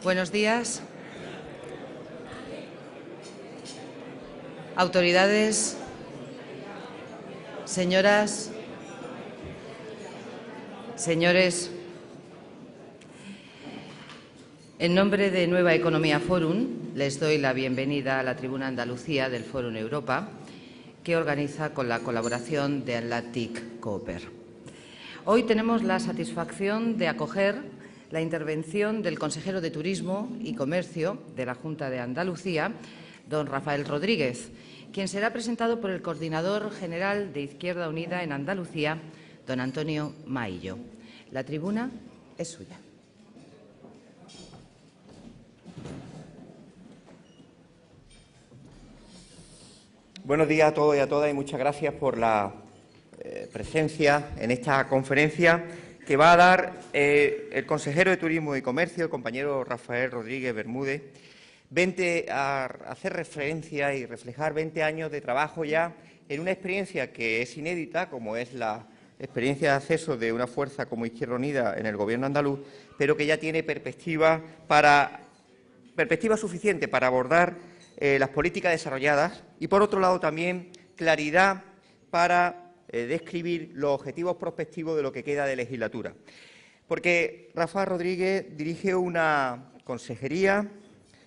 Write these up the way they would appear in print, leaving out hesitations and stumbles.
Buenos días. Autoridades, señoras, señores, en nombre de Nueva Economía Forum, les doy la bienvenida a la Tribuna Andalucía del Fórum Europa, que organiza con la colaboración de Atlantic Cooper. Hoy tenemos la satisfacción de acoger la intervención del consejero de Turismo y Comercio de la Junta de Andalucía, don Rafael Rodríguez, quien será presentado por el coordinador general de Izquierda Unida en Andalucía, don Antonio Maillo. La tribuna es suya. Buenos días a todos y a todas y muchas gracias por la presencia en esta conferencia que va a dar el consejero de Turismo y Comercio, el compañero Rafael Rodríguez Bermúdez, a hacer referencia y reflejar 20 años de trabajo ya en una experiencia que es inédita, como es la experiencia de acceso de una fuerza como Izquierda Unida en el Gobierno andaluz, pero que ya tiene perspectiva suficiente para abordar las políticas desarrolladas y, por otro lado, también claridad para describir los objetivos prospectivos de lo que queda de legislatura. Porque Rafael Rodríguez dirige una consejería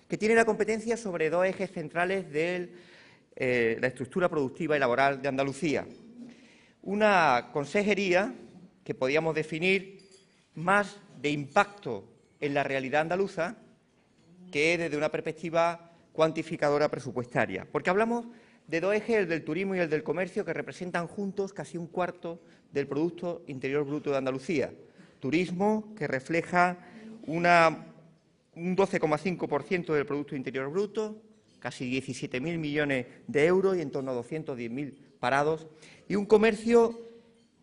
que tiene la competencia sobre dos ejes centrales de la estructura productiva y laboral de Andalucía. Una consejería que podíamos definir más de impacto en la realidad andaluza que desde una perspectiva cuantificadora presupuestaria, porque hablamos de dos ejes, el del turismo y el del comercio, que representan juntos casi un cuarto del Producto Interior Bruto de Andalucía. Turismo, que refleja un 12,5% del Producto Interior Bruto, casi 17.000 millones de euros y en torno a 210.000 parados, y un comercio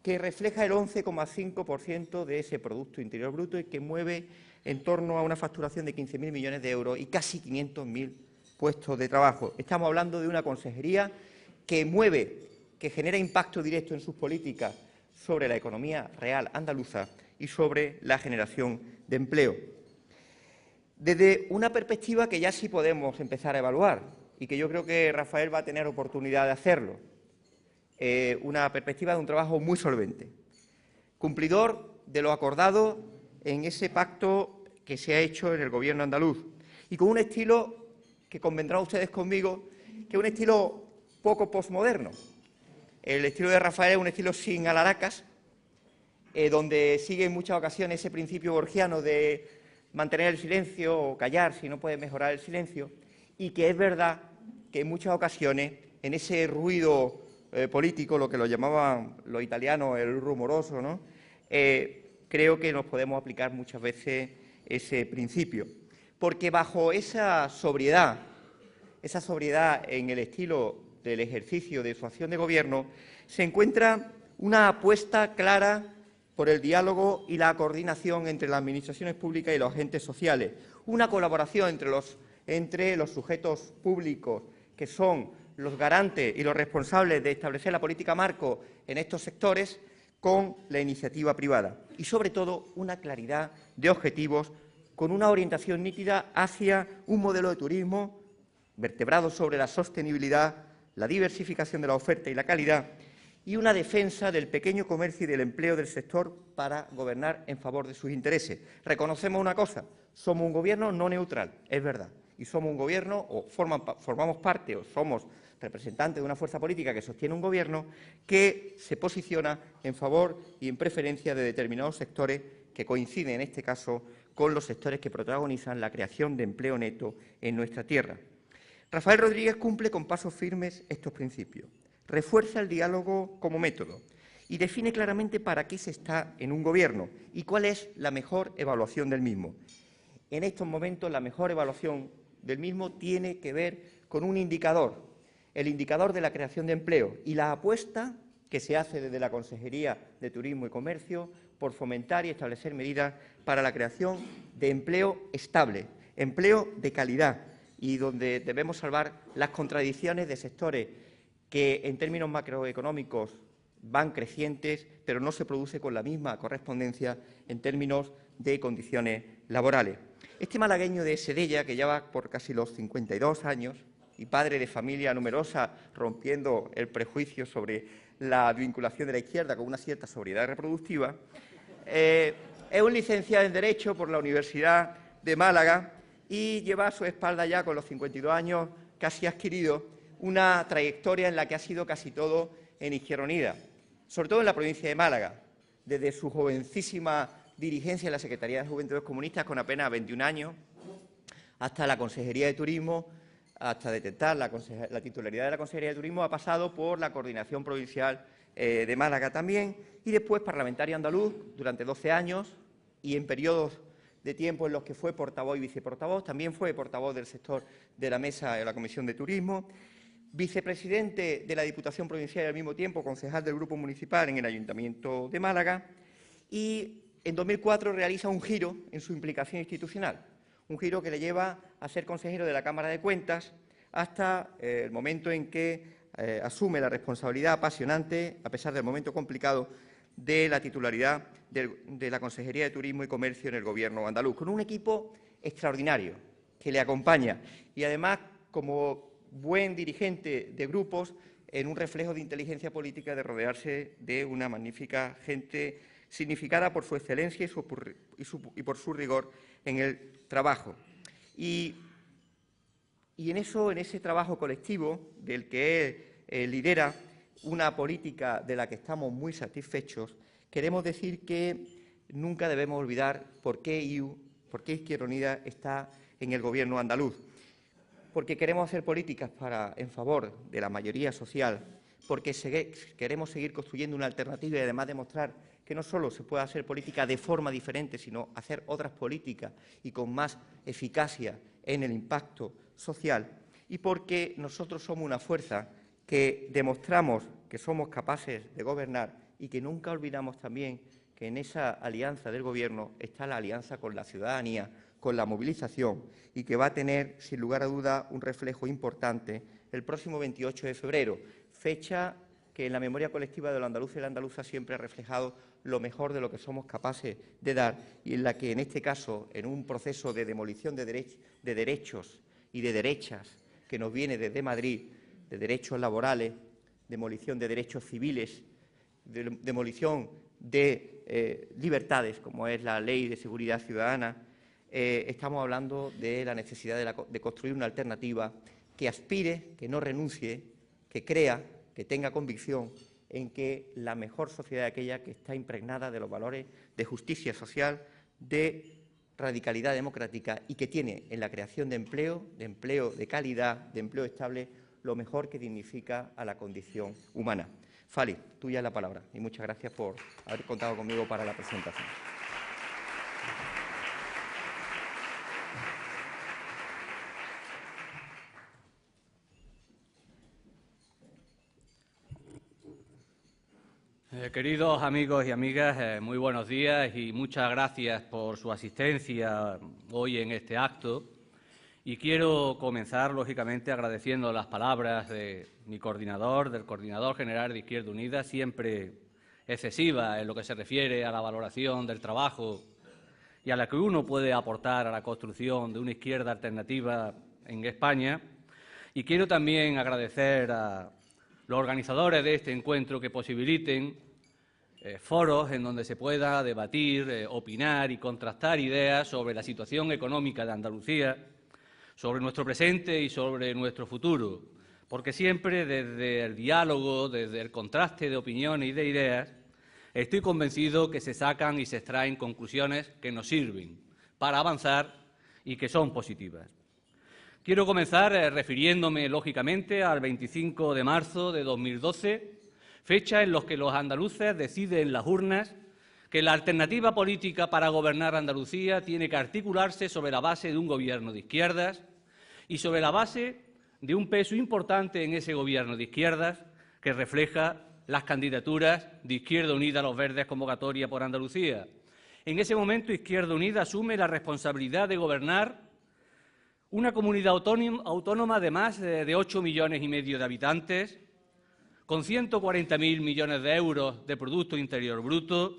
que refleja el 11,5% de ese Producto Interior Bruto y que mueve en torno a una facturación de 15.000 millones de euros y casi 500.000 puestos de trabajo. Estamos hablando de una consejería que mueve, que genera impacto directo en sus políticas sobre la economía real andaluza y sobre la generación de empleo. Desde una perspectiva que ya sí podemos empezar a evaluar y que yo creo que Rafael va a tener oportunidad de hacerlo, una perspectiva de un trabajo muy solvente, cumplidor de lo acordado en ese pacto que se ha hecho en el Gobierno andaluz y con un estilo que convendrán ustedes conmigo, que es un estilo poco posmoderno. El estilo de Rafael es un estilo sin alaracas, donde sigue en muchas ocasiones ese principio borgiano de mantener el silencio o callar si no puede mejorar el silencio, y que es verdad que en muchas ocasiones, en ese ruido político, lo que lo llamaban los italianos el rumoroso, ¿no? Creo que nos podemos aplicar muchas veces ese principio. Porque bajo esa sobriedad en el estilo del ejercicio de su acción de gobierno, se encuentra una apuesta clara por el diálogo y la coordinación entre las administraciones públicas y los agentes sociales, una colaboración entre los sujetos públicos, que son los garantes y los responsables de establecer la política marco en estos sectores, con la iniciativa privada y, sobre todo, una claridad de objetivos con una orientación nítida hacia un modelo de turismo vertebrado sobre la sostenibilidad, la diversificación de la oferta y la calidad, y una defensa del pequeño comercio y del empleo del sector para gobernar en favor de sus intereses. Reconocemos una cosa, somos un gobierno no neutral, es verdad, y somos un gobierno, o formamos parte, o somos representantes de una fuerza política que sostiene un gobierno que se posiciona en favor y en preferencia de determinados sectores que coinciden, en este caso, con los sectores que protagonizan la creación de empleo neto en nuestra tierra. Rafael Rodríguez cumple con pasos firmes estos principios, refuerza el diálogo como método y define claramente para qué se está en un gobierno y cuál es la mejor evaluación del mismo. En estos momentos, la mejor evaluación del mismo tiene que ver con un indicador, el indicador de la creación de empleo y la apuesta que se hace desde la Consejería de Turismo y Comercio por fomentar y establecer medidas para la creación de empleo estable, empleo de calidad, y donde debemos salvar las contradicciones de sectores que, en términos macroeconómicos, van crecientes, pero no se produce con la misma correspondencia en términos de condiciones laborales. Este malagueño de Sedella, que ya va por casi los 52 años y padre de familia numerosa, rompiendo el prejuicio sobre la vinculación de la izquierda con una cierta sobriedad reproductiva, es un licenciado en Derecho por la Universidad de Málaga y lleva a su espalda ya, con los 52 años casi adquirido, una trayectoria en la que ha sido casi todo en Izquierda Unida, sobre todo en la provincia de Málaga, desde su jovencísima dirigencia en la Secretaría de Juventudes Comunistas con apenas 21 años, hasta la Consejería de Turismo, hasta detentar la titularidad de la Consejería de Turismo, ha pasado por la Coordinación Provincial de Málaga también, y después parlamentario andaluz durante 12 años, y en periodos de tiempo en los que fue portavoz y viceportavoz, también fue portavoz del sector de la mesa de la Comisión de Turismo, vicepresidente de la Diputación Provincial y al mismo tiempo concejal del Grupo Municipal en el Ayuntamiento de Málaga, y en 2004 realiza un giro en su implicación institucional, un giro que le lleva a ser consejero de la Cámara de Cuentas hasta el momento en que asume la responsabilidad apasionante, a pesar del momento complicado, de la titularidad de la Consejería de Turismo y Comercio en el Gobierno andaluz, con un equipo extraordinario que le acompaña y, además, como buen dirigente de grupos, en un reflejo de inteligencia política de rodearse de una magnífica gente significada por su excelencia y por su rigor en el trabajo. Y en ese trabajo colectivo del que lidera una política de la que estamos muy satisfechos, queremos decir que nunca debemos olvidar por qué Izquierda Unida está en el Gobierno andaluz. Porque queremos hacer políticas en favor de la mayoría social, porque queremos seguir construyendo una alternativa y además demostrar que no solo se puede hacer política de forma diferente, sino hacer otras políticas y con más eficacia en el impacto social, y porque nosotros somos una fuerza que demostramos que somos capaces de gobernar y que nunca olvidamos también que en esa alianza del Gobierno está la alianza con la ciudadanía, con la movilización, y que va a tener, sin lugar a duda, un reflejo importante el próximo 28 de febrero, fecha que en la memoria colectiva de los andaluces y la andaluza siempre ha reflejado lo mejor de lo que somos capaces de dar y en la que, en este caso, en un proceso de demolición de derechos y de derechas que nos viene desde Madrid, de derechos laborales, demolición de derechos civiles, demolición de libertades, como es la Ley de Seguridad Ciudadana, estamos hablando de la necesidad de construir una alternativa que aspire, que no renuncie, que crea, que tenga convicción en que la mejor sociedad es aquella que está impregnada de los valores de justicia social, de radicalidad democrática y que tiene en la creación de empleo de calidad, de empleo estable, lo mejor que dignifica a la condición humana. Fali, tuya es la palabra y muchas gracias por haber contado conmigo para la presentación. Queridos amigos y amigas, muy buenos días y muchas gracias por su asistencia hoy en este acto. Y quiero comenzar, lógicamente, agradeciendo las palabras de mi coordinador, del coordinador general de Izquierda Unida, siempre excesiva en lo que se refiere a la valoración del trabajo y a la que uno puede aportar a la construcción de una izquierda alternativa en España. Y quiero también agradecer a los organizadores de este encuentro que posibiliten foros en donde se pueda debatir, opinar y contrastar ideas sobre la situación económica de Andalucía, sobre nuestro presente y sobre nuestro futuro, porque siempre desde el diálogo, desde el contraste de opiniones y de ideas, estoy convencido que se sacan y se extraen conclusiones que nos sirven para avanzar y que son positivas. Quiero comenzar refiriéndome, lógicamente, al 25 de marzo de 2012, fecha en la que los andaluces deciden en las urnas que la alternativa política para gobernar Andalucía tiene que articularse sobre la base de un gobierno de izquierdas y sobre la base de un peso importante en ese gobierno de izquierdas que refleja las candidaturas de Izquierda Unida, Los Verdes, Convocatoria por Andalucía. En ese momento, Izquierda Unida asume la responsabilidad de gobernar una comunidad autónoma de más de 8,5 millones de habitantes, con 140.000 millones de euros de Producto Interior Bruto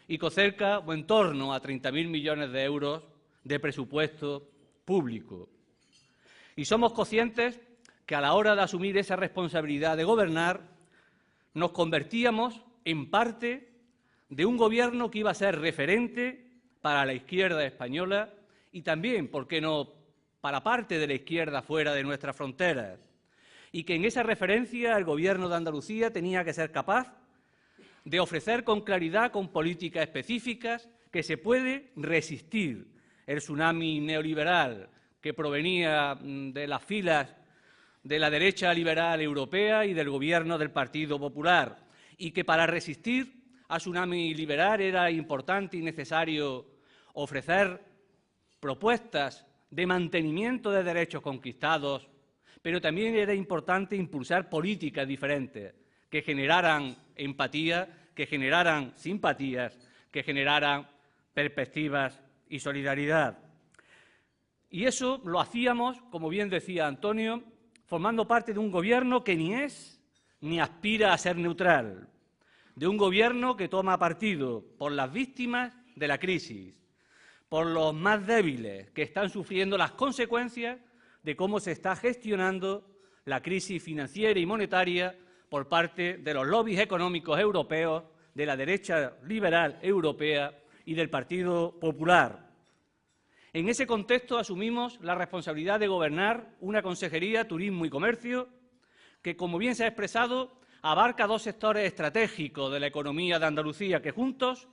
y con cerca o en torno a 30.000 millones de euros de presupuesto público. Y somos conscientes que a la hora de asumir esa responsabilidad de gobernar, nos convertíamos en parte de un gobierno que iba a ser referente para la izquierda española y también, ¿por qué no?, para parte de la izquierda fuera de nuestras fronteras. Y que en esa referencia el Gobierno de Andalucía tenía que ser capaz de ofrecer con claridad, con políticas específicas, que se puede resistir el tsunami neoliberal que provenía de las filas de la derecha liberal europea y del Gobierno del Partido Popular, y que para resistir al tsunami liberal era importante y necesario ofrecer propuestas de mantenimiento de derechos conquistados, pero también era importante impulsar políticas diferentes que generaran empatía, que generaran simpatías, que generaran perspectivas y solidaridad. Y eso lo hacíamos, como bien decía Antonio, formando parte de un gobierno que ni es ni aspira a ser neutral, de un gobierno que toma partido por las víctimas de la crisis, por los más débiles que están sufriendo las consecuencias de cómo se está gestionando la crisis financiera y monetaria por parte de los lobbies económicos europeos, de la derecha liberal europea y del Partido Popular. En ese contexto asumimos la responsabilidad de gobernar una Consejería Turismo y Comercio que, como bien se ha expresado, abarca dos sectores estratégicos de la economía de Andalucía que juntos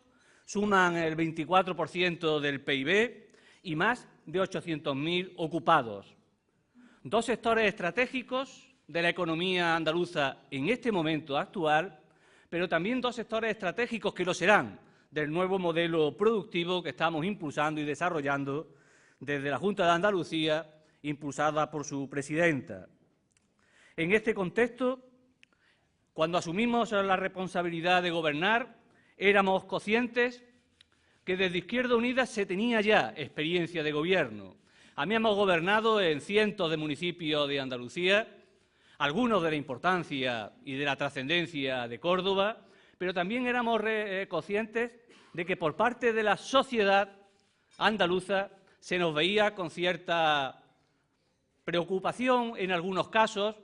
suman el 24% del PIB y más de 800.000 ocupados. Dos sectores estratégicos de la economía andaluza en este momento actual, pero también dos sectores estratégicos que lo serán del nuevo modelo productivo que estamos impulsando y desarrollando desde la Junta de Andalucía, impulsada por su presidenta. En este contexto, cuando asumimos la responsabilidad de gobernar, éramos conscientes que desde Izquierda Unida se tenía ya experiencia de gobierno. Habíamos gobernado en cientos de municipios de Andalucía, algunos de la importancia y de la trascendencia de Córdoba, pero también éramos conscientes de que por parte de la sociedad andaluza se nos veía con cierta preocupación en algunos casos,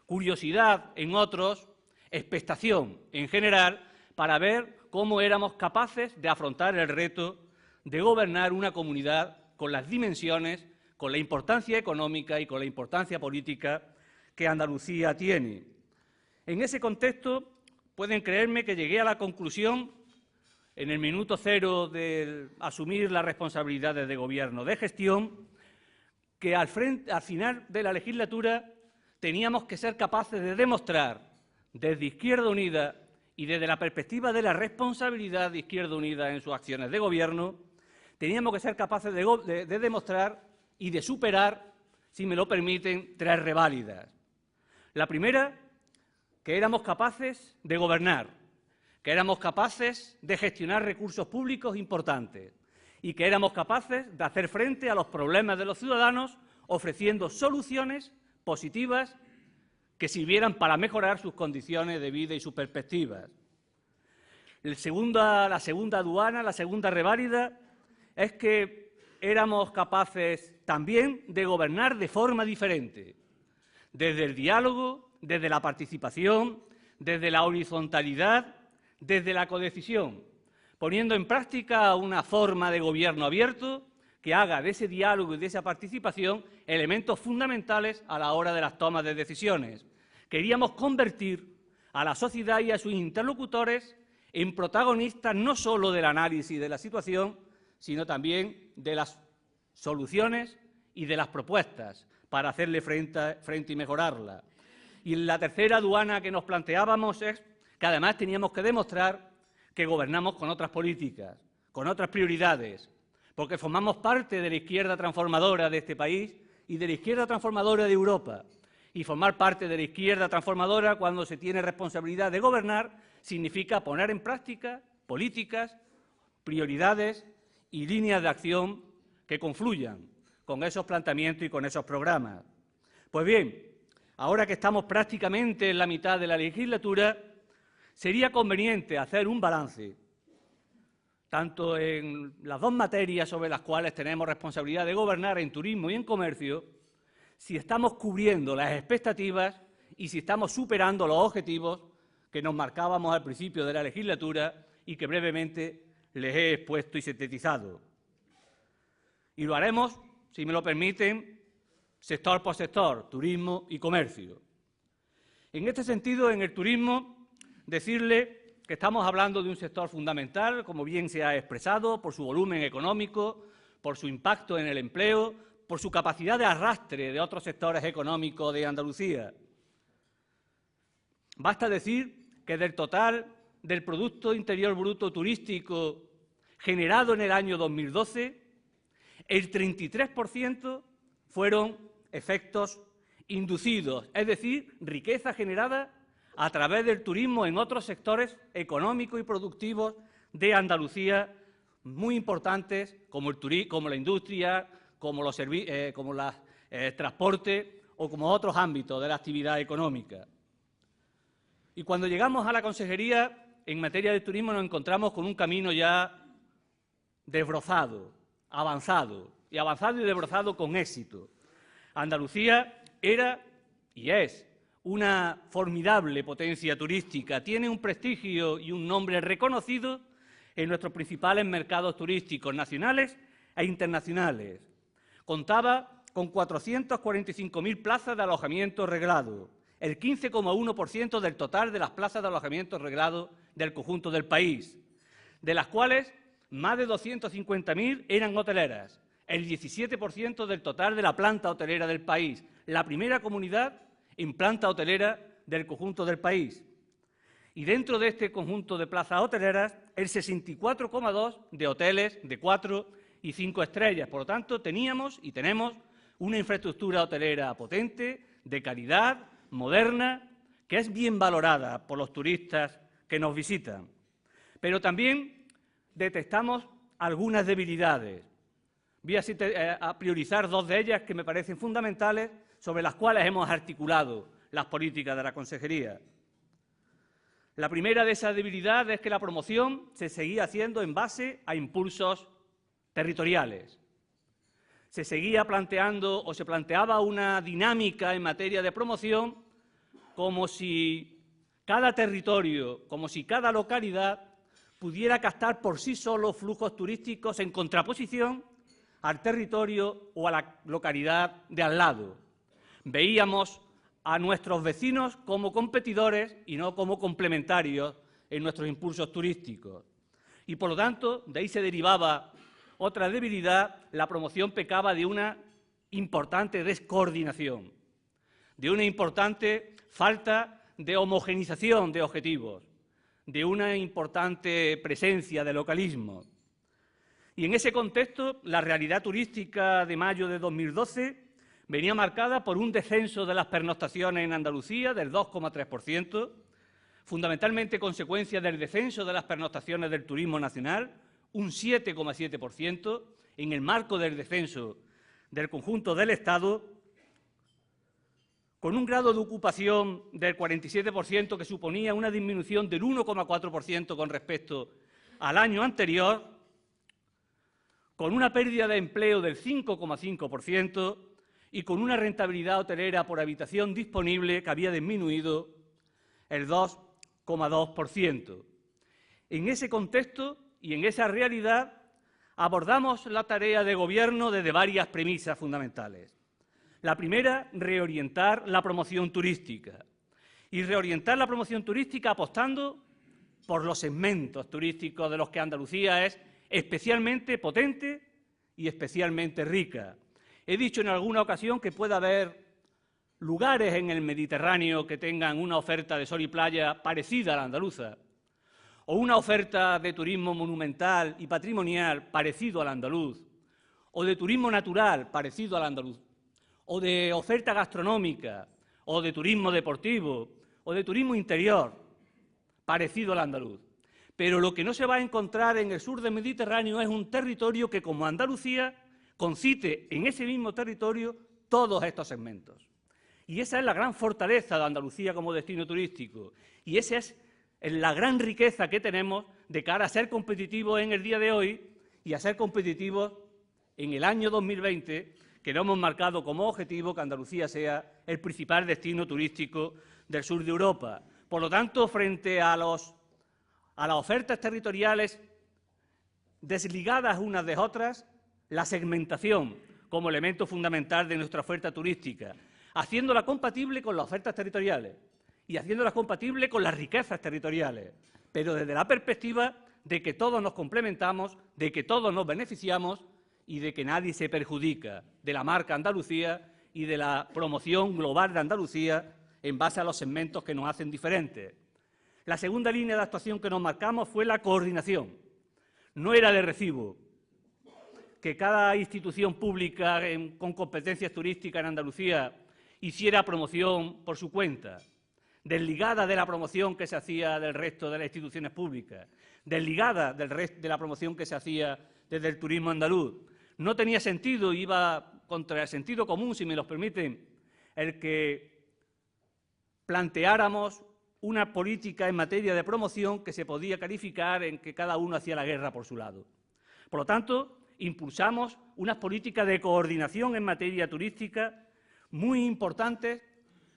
curiosidad en otros, expectación en general, para ver cómo éramos capaces de afrontar el reto de gobernar una comunidad con las dimensiones, con la importancia económica y con la importancia política que Andalucía tiene. En ese contexto, pueden creerme que llegué a la conclusión, en el minuto cero de asumir las responsabilidades de gobierno, de gestión, que al final de la legislatura teníamos que ser capaces de demostrar desde Izquierda Unida y desde la perspectiva de la responsabilidad de Izquierda Unida en sus acciones de gobierno, teníamos que ser capaces de demostrar y de superar, si me lo permiten, tres reválidas. La primera, que éramos capaces de gobernar, que éramos capaces de gestionar recursos públicos importantes y que éramos capaces de hacer frente a los problemas de los ciudadanos ofreciendo soluciones positivas que sirvieran para mejorar sus condiciones de vida y sus perspectivas. La segunda aduana, la segunda reválida, es que éramos capaces también de gobernar de forma diferente, desde el diálogo, desde la participación, desde la horizontalidad, desde la codecisión, poniendo en práctica una forma de gobierno abierto que haga de ese diálogo y de esa participación elementos fundamentales a la hora de las tomas de decisiones. Queríamos convertir a la sociedad y a sus interlocutores en protagonistas no solo del análisis de la situación, sino también de las soluciones y de las propuestas para hacerle frente y mejorarla. Y la tercera aduana que nos planteábamos es que además teníamos que demostrar que gobernamos con otras políticas, con otras prioridades, porque formamos parte de la izquierda transformadora de este país y de la izquierda transformadora de Europa. Y formar parte de la izquierda transformadora cuando se tiene responsabilidad de gobernar significa poner en práctica políticas, prioridades y líneas de acción que confluyan con esos planteamientos y con esos programas. Pues bien, ahora que estamos prácticamente en la mitad de la legislatura, sería conveniente hacer un balance tanto en las dos materias sobre las cuales tenemos responsabilidad de gobernar, en turismo y en comercio, si estamos cubriendo las expectativas y si estamos superando los objetivos que nos marcábamos al principio de la legislatura y que brevemente les he expuesto y sintetizado. Y lo haremos, si me lo permiten, sector por sector, turismo y comercio. En este sentido, en el turismo, decirle que estamos hablando de un sector fundamental, como bien se ha expresado, por su volumen económico, por su impacto en el empleo, por su capacidad de arrastre de otros sectores económicos de Andalucía. Basta decir que del total del Producto Interior Bruto turístico generado en el año 2012, el 33% fueron efectos inducidos, es decir, riqueza generada a través del turismo en otros sectores económicos y productivos de Andalucía muy importantes, como la industria, como los transporte o como otros ámbitos de la actividad económica. Y cuando llegamos a la consejería, en materia de turismo nos encontramos con un camino ya desbrozado, avanzado y desbrozado con éxito. Andalucía era y es una formidable potencia turística, tiene un prestigio y un nombre reconocido en nuestros principales mercados turísticos nacionales e internacionales. Contaba con 445.000 plazas de alojamiento reglado, el 15,1% del total de las plazas de alojamiento reglado del conjunto del país, de las cuales más de 250.000 eran hoteleras, el 17% del total de la planta hotelera del país, la primera comunidad en planta hotelera del conjunto del país. Y dentro de este conjunto de plazas hoteleras, el 64,2% de hoteles de 4 y 5 estrellas. Por lo tanto, teníamos y tenemos una infraestructura hotelera potente, de calidad, moderna, que es bien valorada por los turistas que nos visitan. Pero también detectamos algunas debilidades. Voy a priorizar dos de ellas que me parecen fundamentales, sobre las cuales hemos articulado las políticas de la consejería. La primera de esas debilidades es que la promoción se seguía haciendo en base a impulsos territoriales. Se seguía planteando o se planteaba una dinámica en materia de promoción como si cada territorio, como si cada localidad pudiera captar por sí solo flujos turísticos en contraposición al territorio o a la localidad de al lado. Veíamos a nuestros vecinos como competidores y no como complementarios en nuestros impulsos turísticos. Y, por lo tanto, de ahí se derivaba otra debilidad: la promoción pecaba de una importante descoordinación, de una importante falta de homogenización de objetivos, de una importante presencia de localismo. Y en ese contexto, la realidad turística de mayo de 2012 venía marcada por un descenso de las pernoctaciones en Andalucía del 2,3%, fundamentalmente consecuencia del descenso de las pernoctaciones del turismo nacional, un 7,7%, en el marco del descenso del conjunto del Estado, con un grado de ocupación del 47%, que suponía una disminución del 1,4% con respecto al año anterior, con una pérdida de empleo del 5,5% y con una rentabilidad hotelera por habitación disponible que había disminuido el 2,2%. En ese contexto y en esa realidad abordamos la tarea de gobierno desde varias premisas fundamentales. La primera, reorientar la promoción turística. Y reorientar la promoción turística apostando por los segmentos turísticos de los que Andalucía es especialmente potente y especialmente rica. He dicho en alguna ocasión que puede haber lugares en el Mediterráneo que tengan una oferta de sol y playa parecida a la andaluza, o una oferta de turismo monumental y patrimonial parecido al andaluz, o de turismo natural parecido al andaluz, o de oferta gastronómica, o de turismo deportivo, o de turismo interior parecido al andaluz. Pero lo que no se va a encontrar en el sur del Mediterráneo es un territorio que, como Andalucía, concite en ese mismo territorio todos estos segmentos. Y esa es la gran fortaleza de Andalucía como destino turístico. Y ese es la gran riqueza que tenemos de cara a ser competitivos en el día de hoy y a ser competitivos en el año 2020, que nos hemos marcado como objetivo que Andalucía sea el principal destino turístico del sur de Europa. Por lo tanto, frente a las ofertas territoriales desligadas unas de otras, la segmentación como elemento fundamental de nuestra oferta turística, haciéndola compatible con las ofertas territoriales y haciéndola compatible con las riquezas territoriales, pero desde la perspectiva de que todos nos complementamos, de que todos nos beneficiamos y de que nadie se perjudica de la marca Andalucía y de la promoción global de Andalucía en base a los segmentos que nos hacen diferentes. La segunda línea de actuación que nos marcamos fue la coordinación. No era de recibo que cada institución pública con competencias turísticas en Andalucía hiciera promoción por su cuenta, desligada de la promoción que se hacía del resto de las instituciones públicas, desligada de la promoción que se hacía desde el turismo andaluz. No tenía sentido, iba contra el sentido común, si me lo permiten, el que planteáramos una política en materia de promoción que se podía calificar en que cada uno hacía la guerra por su lado. Por lo tanto, impulsamos unas políticas de coordinación en materia turística muy importantes,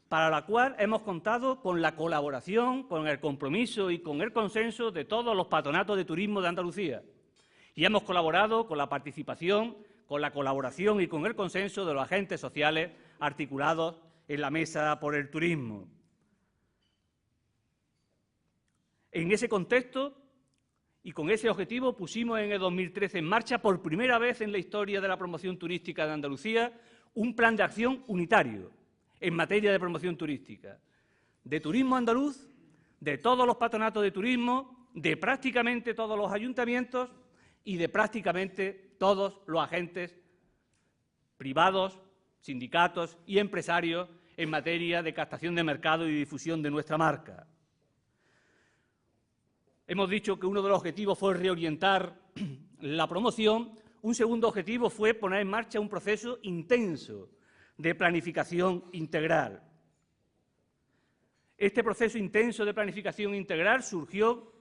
para la cual hemos contado con la colaboración, con el compromiso y con el consenso de todos los patronatos de turismo de Andalucía. Y hemos colaborado con la participación, con la colaboración y con el consenso de los agentes sociales articulados en la Mesa por el Turismo. En ese contexto y con ese objetivo pusimos en el 2013 en marcha, por primera vez en la historia de la promoción turística de Andalucía, un plan de acción unitario en materia de promoción turística, de turismo andaluz, de todos los patronatos de turismo, de prácticamente todos los ayuntamientos y de prácticamente todos los agentes privados, sindicatos y empresarios en materia de captación de mercado y difusión de nuestra marca. Hemos dicho que uno de los objetivos fue reorientar la promoción. Un segundo objetivo fue poner en marcha un proceso intenso de planificación integral. Este proceso intenso de planificación integral surgió,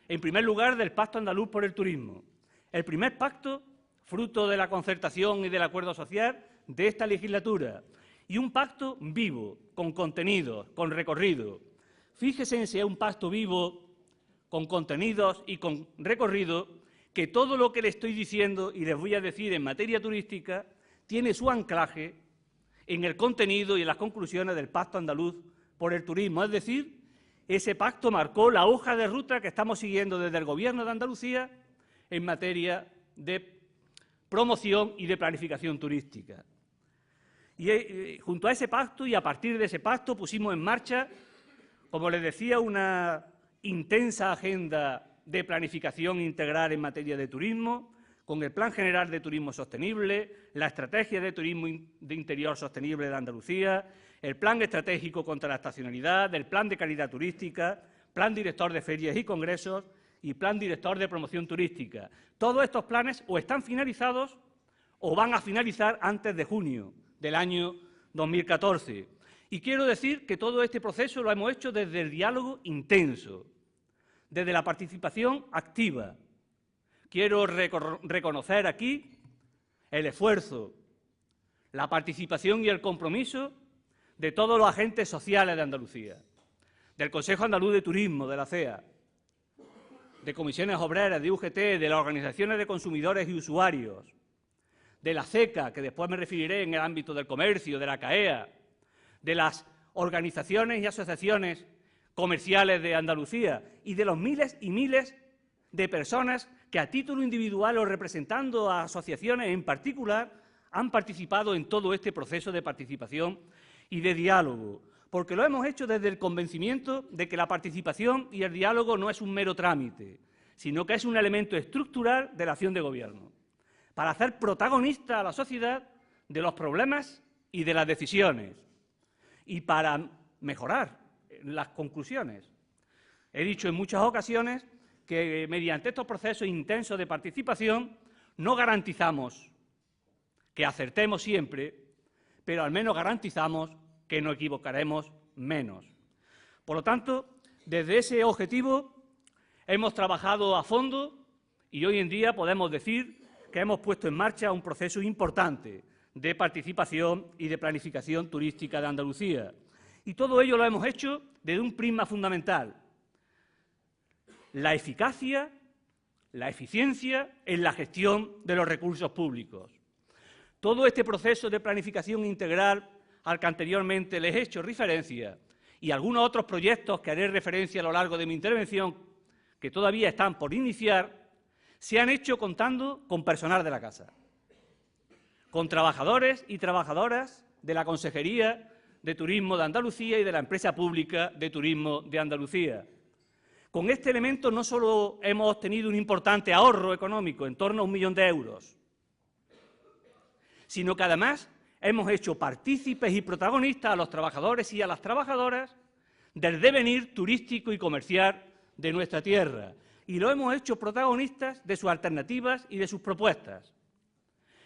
en primer lugar, del Pacto Andaluz por el Turismo. El primer pacto, fruto de la concertación y del acuerdo social de esta legislatura, y un pacto vivo, con contenidos, con recorrido. Fíjense en si es un pacto vivo, con contenidos y con recorrido, que todo lo que le estoy diciendo y les voy a decir en materia turística tiene su anclaje en el contenido y en las conclusiones del Pacto Andaluz por el Turismo. Es decir, ese pacto marcó la hoja de ruta que estamos siguiendo desde el Gobierno de Andalucía en materia de promoción y de planificación turística. Y junto a ese pacto y a partir de ese pacto pusimos en marcha, como les decía, una intensa agenda de planificación integral en materia de turismo, con el Plan General de Turismo Sostenible, la Estrategia de Turismo de Interior Sostenible de Andalucía, el Plan Estratégico contra la Estacionalidad, el Plan de Calidad Turística, Plan Director de Ferias y Congresos y Plan Director de Promoción Turística. Todos estos planes o están finalizados o van a finalizar antes de junio del año 2014. Y quiero decir que todo este proceso lo hemos hecho desde el diálogo intenso, desde la participación activa. Quiero reconocer aquí el esfuerzo, la participación y el compromiso de todos los agentes sociales de Andalucía, del Consejo Andaluz de Turismo, de la CEA, de comisiones obreras, de UGT, de las organizaciones de consumidores y usuarios, de la CECA, que después me referiré en el ámbito del comercio, de la CAEA, de las organizaciones y asociaciones comerciales de Andalucía y de los miles y miles de personas que a título individual o representando a asociaciones en particular han participado en todo este proceso de participación y de diálogo, porque lo hemos hecho desde el convencimiento de que la participación y el diálogo no es un mero trámite, sino que es un elemento estructural de la acción de gobierno, para hacer protagonista a la sociedad de los problemas y de las decisiones, y para mejorar las conclusiones. He dicho en muchas ocasiones que mediante estos procesos intensos de participación no garantizamos que acertemos siempre, pero al menos garantizamos que nos equivocaremos menos. Por lo tanto, Desde ese objetivo hemos trabajado a fondo y hoy en día podemos decir que hemos puesto en marcha un proceso importante de participación y de planificación turística de Andalucía. Y todo ello lo hemos hecho desde un prisma fundamental: la eficacia, la eficiencia en la gestión de los recursos públicos. Todo este proceso de planificación integral al que anteriormente les he hecho referencia y algunos otros proyectos que haré referencia a lo largo de mi intervención, que todavía están por iniciar, se han hecho contando con personal de la Casa, con trabajadores y trabajadoras de la Consejería de Turismo de Andalucía y de la Empresa Pública de Turismo de Andalucía. Con este elemento no solo hemos obtenido un importante ahorro económico, en torno a 1 millón de euros, sino que además hemos hecho partícipes y protagonistas a los trabajadores y a las trabajadoras del devenir turístico y comercial de nuestra tierra, y lo hemos hecho protagonistas de sus alternativas y de sus propuestas.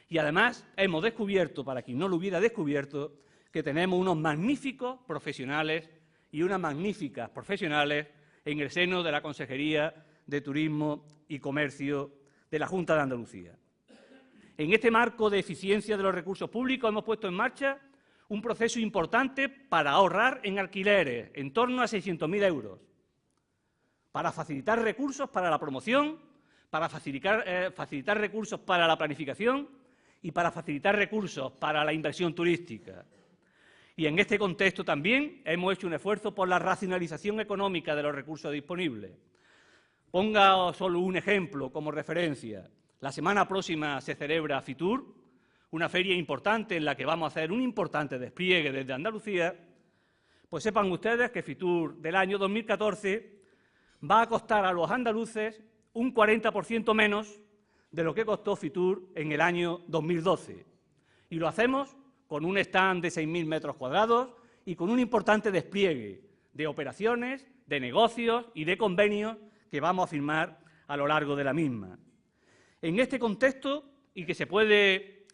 Y además hemos descubierto, para quien no lo hubiera descubierto, que tenemos unos magníficos profesionales y unas magníficas profesionales en el seno de la Consejería de Turismo y Comercio de la Junta de Andalucía. En este marco de eficiencia de los recursos públicos hemos puesto en marcha un proceso importante para ahorrar en alquileres, en torno a 600.000 euros, para facilitar recursos para la promoción, para facilitar recursos para la planificación y para facilitar recursos para la inversión turística. Y en este contexto también hemos hecho un esfuerzo por la racionalización económica de los recursos disponibles. Ponga solo un ejemplo como referencia. La semana próxima se celebra Fitur, una feria importante en la que vamos a hacer un importante despliegue desde Andalucía. Pues sepan ustedes que Fitur del año 2014 va a costar a los andaluces un 40% menos de lo que costó Fitur en el año 2012. Y lo hacemos con un stand de 6.000 metros cuadrados y con un importante despliegue de operaciones, de negocios y de convenios que vamos a firmar a lo largo de la misma. En este contexto, y que se puede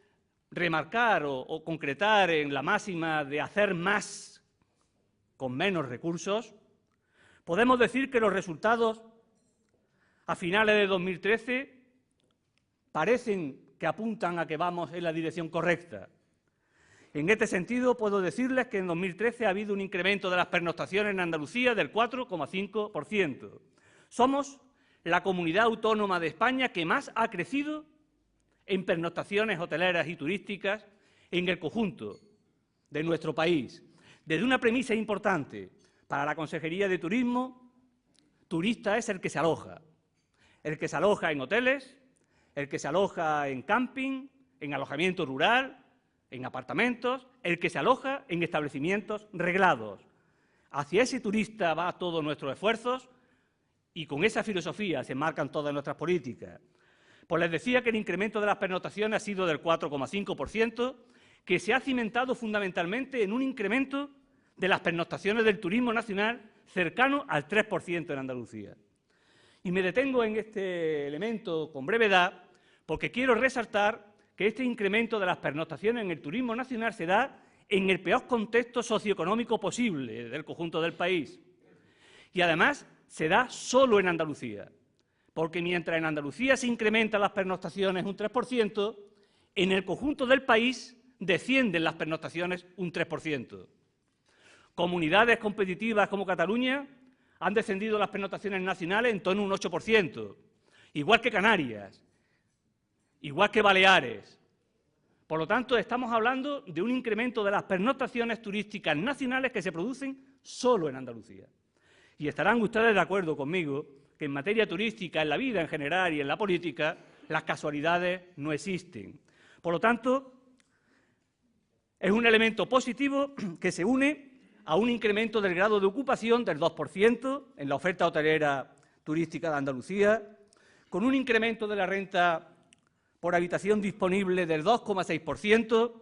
remarcar o concretar en la máxima de hacer más con menos recursos, podemos decir que los resultados a finales de 2013 parecen que apuntan a que vamos en la dirección correcta. En este sentido, puedo decirles que en 2013 ha habido un incremento de las pernoctaciones en Andalucía del 4,5%. Somos la comunidad autónoma de España que más ha crecido en pernoctaciones hoteleras y turísticas en el conjunto de nuestro país. Desde una premisa importante: para la Consejería de Turismo, turista es el que se aloja en hoteles, el que se aloja en camping, en alojamiento rural, en apartamentos, el que se aloja en establecimientos reglados. Hacia ese turista va todos nuestros esfuerzos y con esa filosofía se marcan todas nuestras políticas. Pues les decía que el incremento de las pernoctaciones ha sido del 4,5%, que se ha cimentado fundamentalmente en un incremento de las pernoctaciones del turismo nacional cercano al 3% en Andalucía. Y me detengo en este elemento con brevedad porque quiero resaltar que este incremento de las pernoctaciones en el turismo nacional se da en el peor contexto socioeconómico posible del conjunto del país. Y además se da solo en Andalucía, porque mientras en Andalucía se incrementan las pernoctaciones un 3%, en el conjunto del país descienden las pernoctaciones un 3%. Comunidades competitivas como Cataluña han descendido las pernoctaciones nacionales en torno a un 8%, igual que Canarias, igual que Baleares. Por lo tanto, estamos hablando de un incremento de las pernoctaciones turísticas nacionales que se producen solo en Andalucía. Y estarán ustedes de acuerdo conmigo que en materia turística, en la vida en general y en la política, las casualidades no existen. Por lo tanto, es un elemento positivo que se une a un incremento del grado de ocupación del 2% en la oferta hotelera turística de Andalucía, con un incremento de la renta por habitación disponible del 2,6%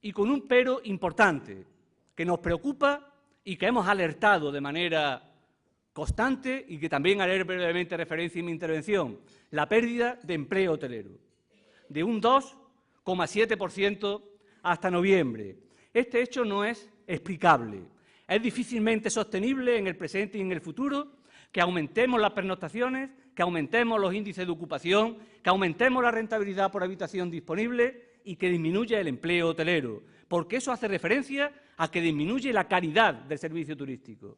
y con un pero importante que nos preocupa y que hemos alertado de manera constante y que también haré brevemente referencia en mi intervención: la pérdida de empleo hotelero, de un 2,7% hasta noviembre. Este hecho no es explicable. es difícilmente sostenible en el presente y en el futuro que aumentemos las pernoctaciones, que aumentemos los índices de ocupación, que aumentemos la rentabilidad por habitación disponible y que disminuya el empleo hotelero, porque eso hace referencia a que disminuye la calidad del servicio turístico.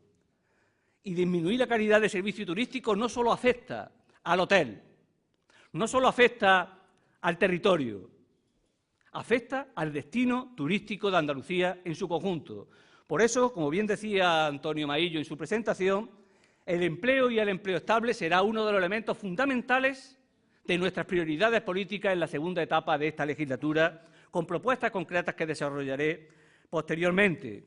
Y disminuir la calidad del servicio turístico no solo afecta al hotel, no solo afecta al territorio, afecta al destino turístico de Andalucía en su conjunto. Por eso, como bien decía Antonio Maillo en su presentación, el empleo y el empleo estable será uno de los elementos fundamentales de nuestras prioridades políticas en la segunda etapa de esta legislatura, con propuestas concretas que desarrollaré posteriormente.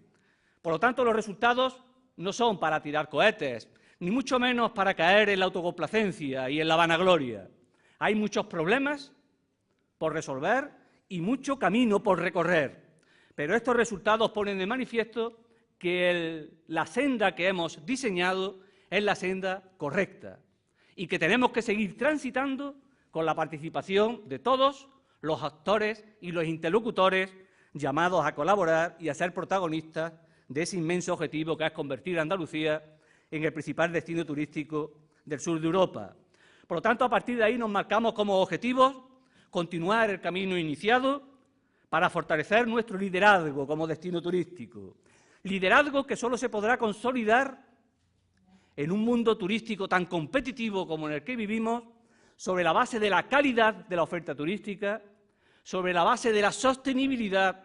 Por lo tanto, los resultados no son para tirar cohetes, ni mucho menos para caer en la autocomplacencia y en la vanagloria. Hay muchos problemas por resolver y mucho camino por recorrer, pero estos resultados ponen de manifiesto que la senda que hemos diseñado es la senda correcta y que tenemos que seguir transitando con la participación de todos los actores y los interlocutores llamados a colaborar y a ser protagonistas de ese inmenso objetivo que es convertir a Andalucía en el principal destino turístico del sur de Europa. Por lo tanto, a partir de ahí nos marcamos como objetivos continuar el camino iniciado para fortalecer nuestro liderazgo como destino turístico. Liderazgo que solo se podrá consolidar en un mundo turístico tan competitivo como en el que vivimos, sobre la base de la calidad de la oferta turística, sobre la base de la sostenibilidad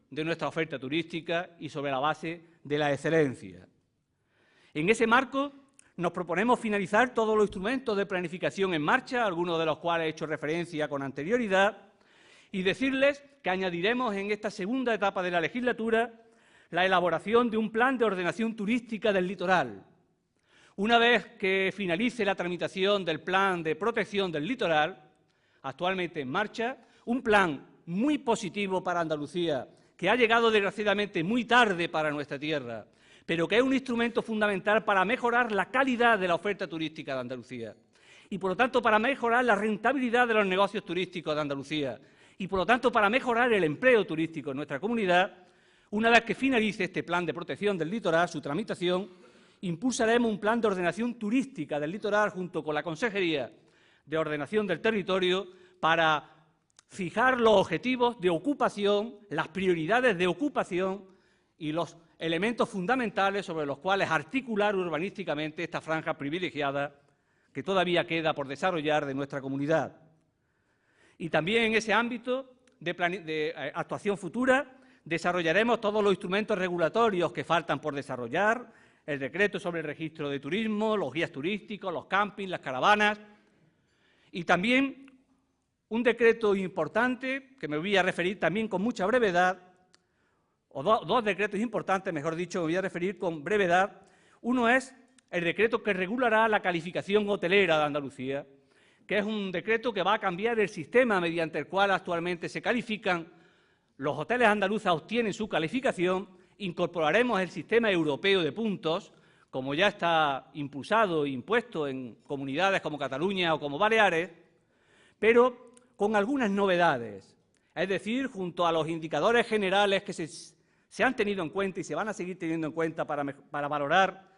de nuestra oferta turística y sobre la base de la excelencia. En ese marco nos proponemos finalizar todos los instrumentos de planificación en marcha, algunos de los cuales he hecho referencia con anterioridad, y decirles que añadiremos en esta segunda etapa de la legislatura la elaboración de un plan de ordenación turística del litoral. Una vez que finalice la tramitación del plan de protección del litoral, actualmente en marcha, un plan muy positivo para Andalucía, que ha llegado desgraciadamente muy tarde para nuestra tierra, pero que es un instrumento fundamental para mejorar la calidad de la oferta turística de Andalucía y, por lo tanto, para mejorar la rentabilidad de los negocios turísticos de Andalucía y, por lo tanto, para mejorar el empleo turístico en nuestra comunidad. Una vez que finalice este plan de protección del litoral, su tramitación, impulsaremos un plan de ordenación turística del litoral junto con la Consejería de Ordenación del Territorio para fijar los objetivos de ocupación, las prioridades de ocupación y los elementos fundamentales sobre los cuales articular urbanísticamente esta franja privilegiada que todavía queda por desarrollar de nuestra comunidad. Y también en ese ámbito de actuación futura desarrollaremos todos los instrumentos regulatorios que faltan por desarrollar, el decreto sobre el registro de turismo, los guías turísticos, los campings, las caravanas y también un decreto importante que me voy a referir también con mucha brevedad, o dos decretos importantes, mejor dicho, me voy a referir con brevedad. Uno es el decreto que regulará la calificación hotelera de Andalucía, que es un decreto que va a cambiar el sistema mediante el cual actualmente se califican. Los hoteles andaluces obtienen su calificación, incorporaremos el sistema europeo de puntos, como ya está impulsado e impuesto en comunidades como Cataluña o como Baleares, pero con algunas novedades. Es decir, junto a los indicadores generales que se han tenido en cuenta y se van a seguir teniendo en cuenta para valorar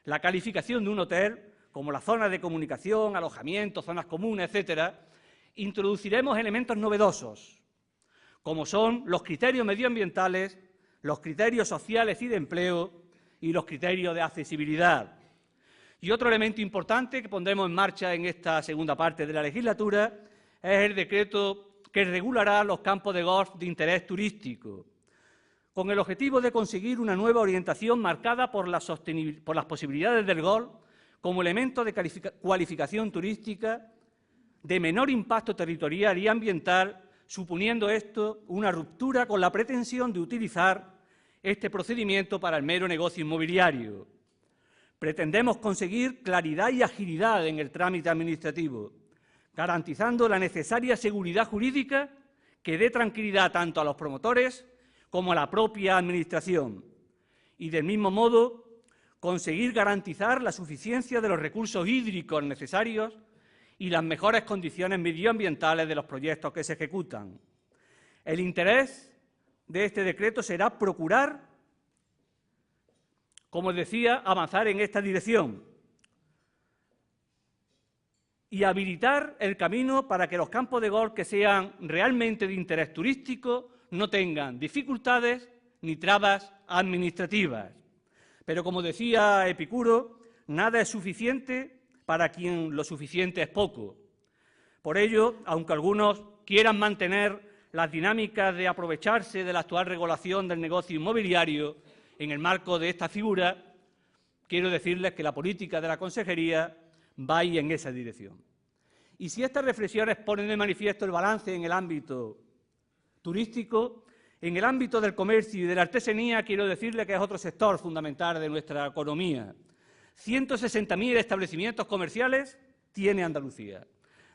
la calificación de un hotel, como las zonas de comunicación, alojamiento, zonas comunes, etcétera, introduciremos elementos novedosos, como son los criterios medioambientales, los criterios sociales y de empleo y los criterios de accesibilidad. Y otro elemento importante que pondremos en marcha en esta segunda parte de la legislatura es el decreto que regulará los campos de golf de interés turístico, con el objetivo de conseguir una nueva orientación marcada por las posibilidades del golf como elemento de cualificación turística de menor impacto territorial y ambiental, suponiendo esto una ruptura con la pretensión de utilizar este procedimiento para el mero negocio inmobiliario. Pretendemos conseguir claridad y agilidad en el trámite administrativo, garantizando la necesaria seguridad jurídica que dé tranquilidad tanto a los promotores como a la propia Administración y, del mismo modo, conseguir garantizar la suficiencia de los recursos hídricos necesarios y las mejores condiciones medioambientales de los proyectos que se ejecutan. El interés de este decreto será procurar como decía, avanzar en esta dirección y habilitar el camino para que los campos de golf que sean realmente de interés turístico no tengan dificultades ni trabas administrativas. Pero, como decía Epicuro, nada es suficiente para quien lo suficiente es poco. Por ello, aunque algunos quieran mantener las dinámicas de aprovecharse de la actual regulación del negocio inmobiliario en el marco de esta figura, quiero decirles que la política de la Consejería va ahí en esa dirección. Y si estas reflexiones ponen de manifiesto el balance en el ámbito turístico, en el ámbito del comercio y de la artesanía, quiero decirles que es otro sector fundamental de nuestra economía. 160.000 establecimientos comerciales tiene Andalucía,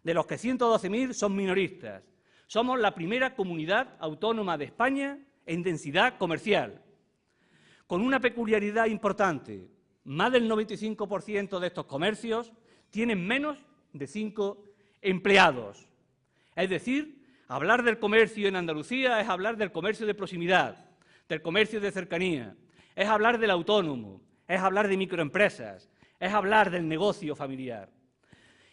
de los que 112.000 son minoristas. Somos la primera comunidad autónoma de España en densidad comercial, con una peculiaridad importante. Más del 95% de estos comercios tienen menos de 5 empleados. Es decir, hablar del comercio en Andalucía es hablar del comercio de proximidad, del comercio de cercanía, es hablar del autónomo, es hablar de microempresas, es hablar del negocio familiar.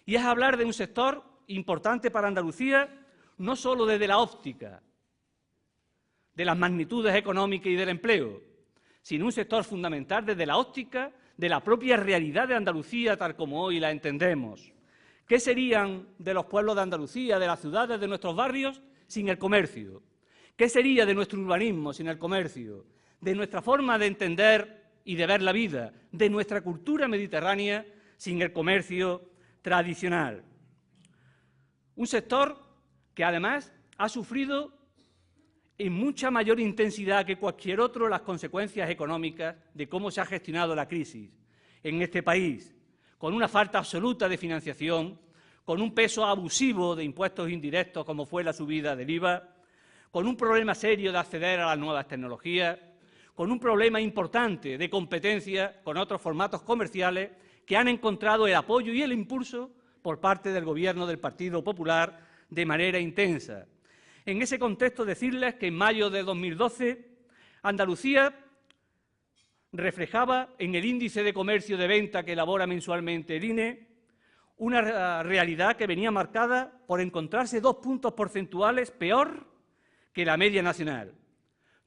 Y es hablar de un sector importante para Andalucía, no solo desde la óptica de las magnitudes económicas y del empleo, sino un sector fundamental desde la óptica de la propia realidad de Andalucía tal como hoy la entendemos. ¿Qué serían de los pueblos de Andalucía, de las ciudades, de nuestros barrios, sin el comercio? ¿Qué sería de nuestro urbanismo sin el comercio? De nuestra forma de entender y de ver la vida, de nuestra cultura mediterránea sin el comercio tradicional. Un sector que además ha sufrido en mucha mayor intensidad que cualquier otro las consecuencias económicas de cómo se ha gestionado la crisis en este país, con una falta absoluta de financiación, con un peso abusivo de impuestos indirectos como fue la subida del IVA, con un problema serio de acceder a las nuevas tecnologías, con un problema importante de competencia con otros formatos comerciales que han encontrado el apoyo y el impulso por parte del Gobierno del Partido Popular de manera intensa. En ese contexto, decirles que en mayo de 2012 Andalucía reflejaba en el índice de comercio de venta que elabora mensualmente el INE una realidad que venía marcada por encontrarse 2 puntos porcentuales peor que la media nacional,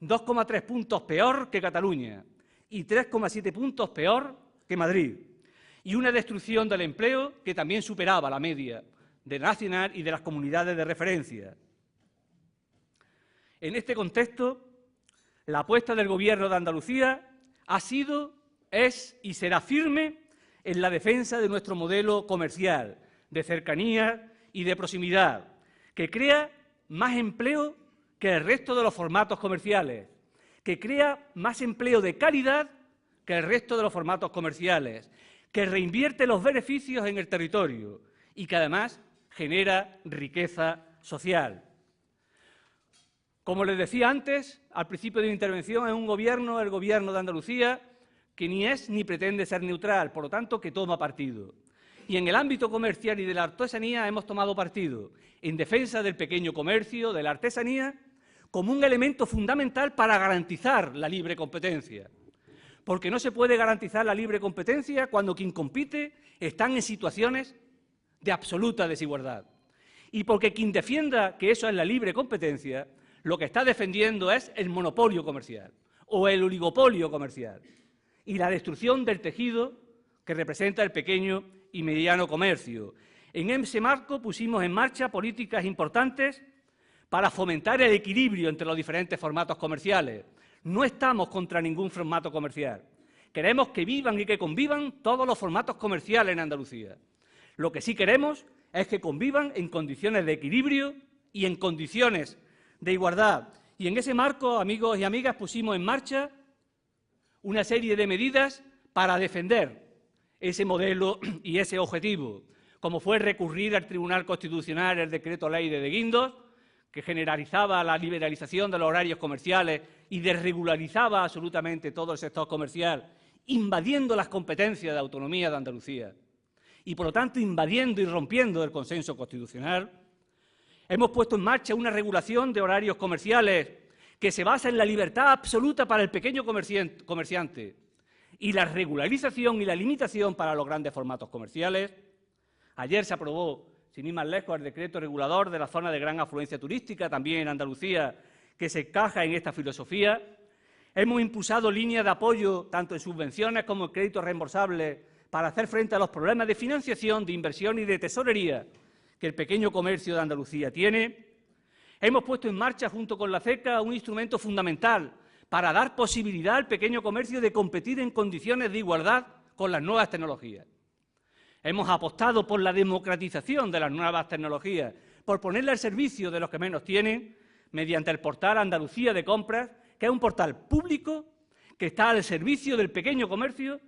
2,3 puntos peor que Cataluña y 3,7 puntos peor que Madrid, y una destrucción del empleo que también superaba la media de nacional y de las comunidades de referencia. En este contexto, la apuesta del Gobierno de Andalucía ha sido, es y será firme en la defensa de nuestro modelo comercial, de cercanía y de proximidad, que crea más empleo que el resto de los formatos comerciales, que crea más empleo de calidad que el resto de los formatos comerciales, que reinvierte los beneficios en el territorio y que además genera riqueza social. Como les decía antes, al principio de mi intervención, es un gobierno, el Gobierno de Andalucía, que ni es ni pretende ser neutral, por lo tanto, que toma partido. Y en el ámbito comercial y de la artesanía hemos tomado partido en defensa del pequeño comercio, de la artesanía, como un elemento fundamental para garantizar la libre competencia. Porque no se puede garantizar la libre competencia cuando quien compite están en situaciones de absoluta desigualdad. Y porque quien defienda que eso es la libre competencia, lo que está defendiendo es el monopolio comercial o el oligopolio comercial y la destrucción del tejido que representa el pequeño y mediano comercio. En ese marco pusimos en marcha políticas importantes para fomentar el equilibrio entre los diferentes formatos comerciales. No estamos contra ningún formato comercial. Queremos que vivan y que convivan todos los formatos comerciales en Andalucía. Lo que sí queremos es que convivan en condiciones de equilibrio y en condiciones de igualdad. Y en ese marco, amigos y amigas, pusimos en marcha una serie de medidas para defender ese modelo y ese objetivo, como fue recurrir al Tribunal Constitucional el decreto ley de Guindos, que generalizaba la liberalización de los horarios comerciales y desregularizaba absolutamente todo el sector comercial, invadiendo las competencias de autonomía de Andalucía y, por lo tanto, invadiendo y rompiendo el consenso constitucional. Hemos puesto en marcha una regulación de horarios comerciales que se basa en la libertad absoluta para el pequeño comerciante, y la regularización y la limitación para los grandes formatos comerciales. Ayer se aprobó, sin ir más lejos, el decreto regulador de la zona de gran afluencia turística, también en Andalucía, que se encaja en esta filosofía. Hemos impulsado líneas de apoyo, tanto en subvenciones como en créditos reembolsables, para hacer frente a los problemas de financiación, de inversión y de tesorería que el pequeño comercio de Andalucía tiene. Hemos puesto en marcha, junto con la CECA, un instrumento fundamental para dar posibilidad al pequeño comercio de competir en condiciones de igualdad con las nuevas tecnologías. Hemos apostado por la democratización de las nuevas tecnologías, por ponerla al servicio de los que menos tienen, mediante el portal Andalucía de Compras, que es un portal público que está al servicio del pequeño comercio,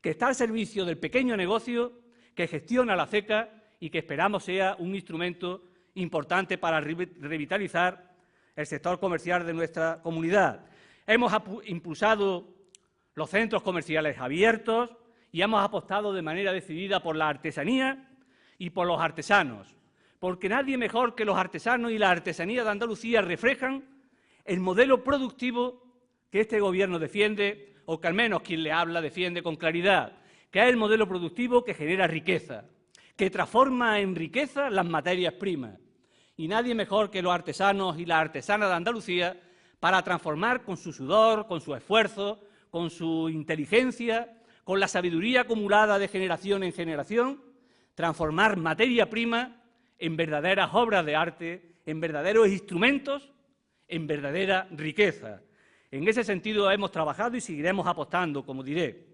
que está al servicio del pequeño negocio, que gestiona la CECA y que esperamos sea un instrumento importante para revitalizar el sector comercial de nuestra comunidad. Hemos impulsado los centros comerciales abiertos y hemos apostado de manera decidida por la artesanía y por los artesanos, porque nadie mejor que los artesanos y la artesanía de Andalucía reflejan el modelo productivo que este Gobierno defiende, o que al menos quien le habla defiende con claridad, que es el modelo productivo que genera riqueza, que transforma en riqueza las materias primas. Y nadie mejor que los artesanos y las artesanas de Andalucía para transformar con su sudor, con su esfuerzo, con su inteligencia, con la sabiduría acumulada de generación en generación, transformar materia prima en verdaderas obras de arte, en verdaderos instrumentos, en verdadera riqueza. En ese sentido hemos trabajado y seguiremos apostando, como diré.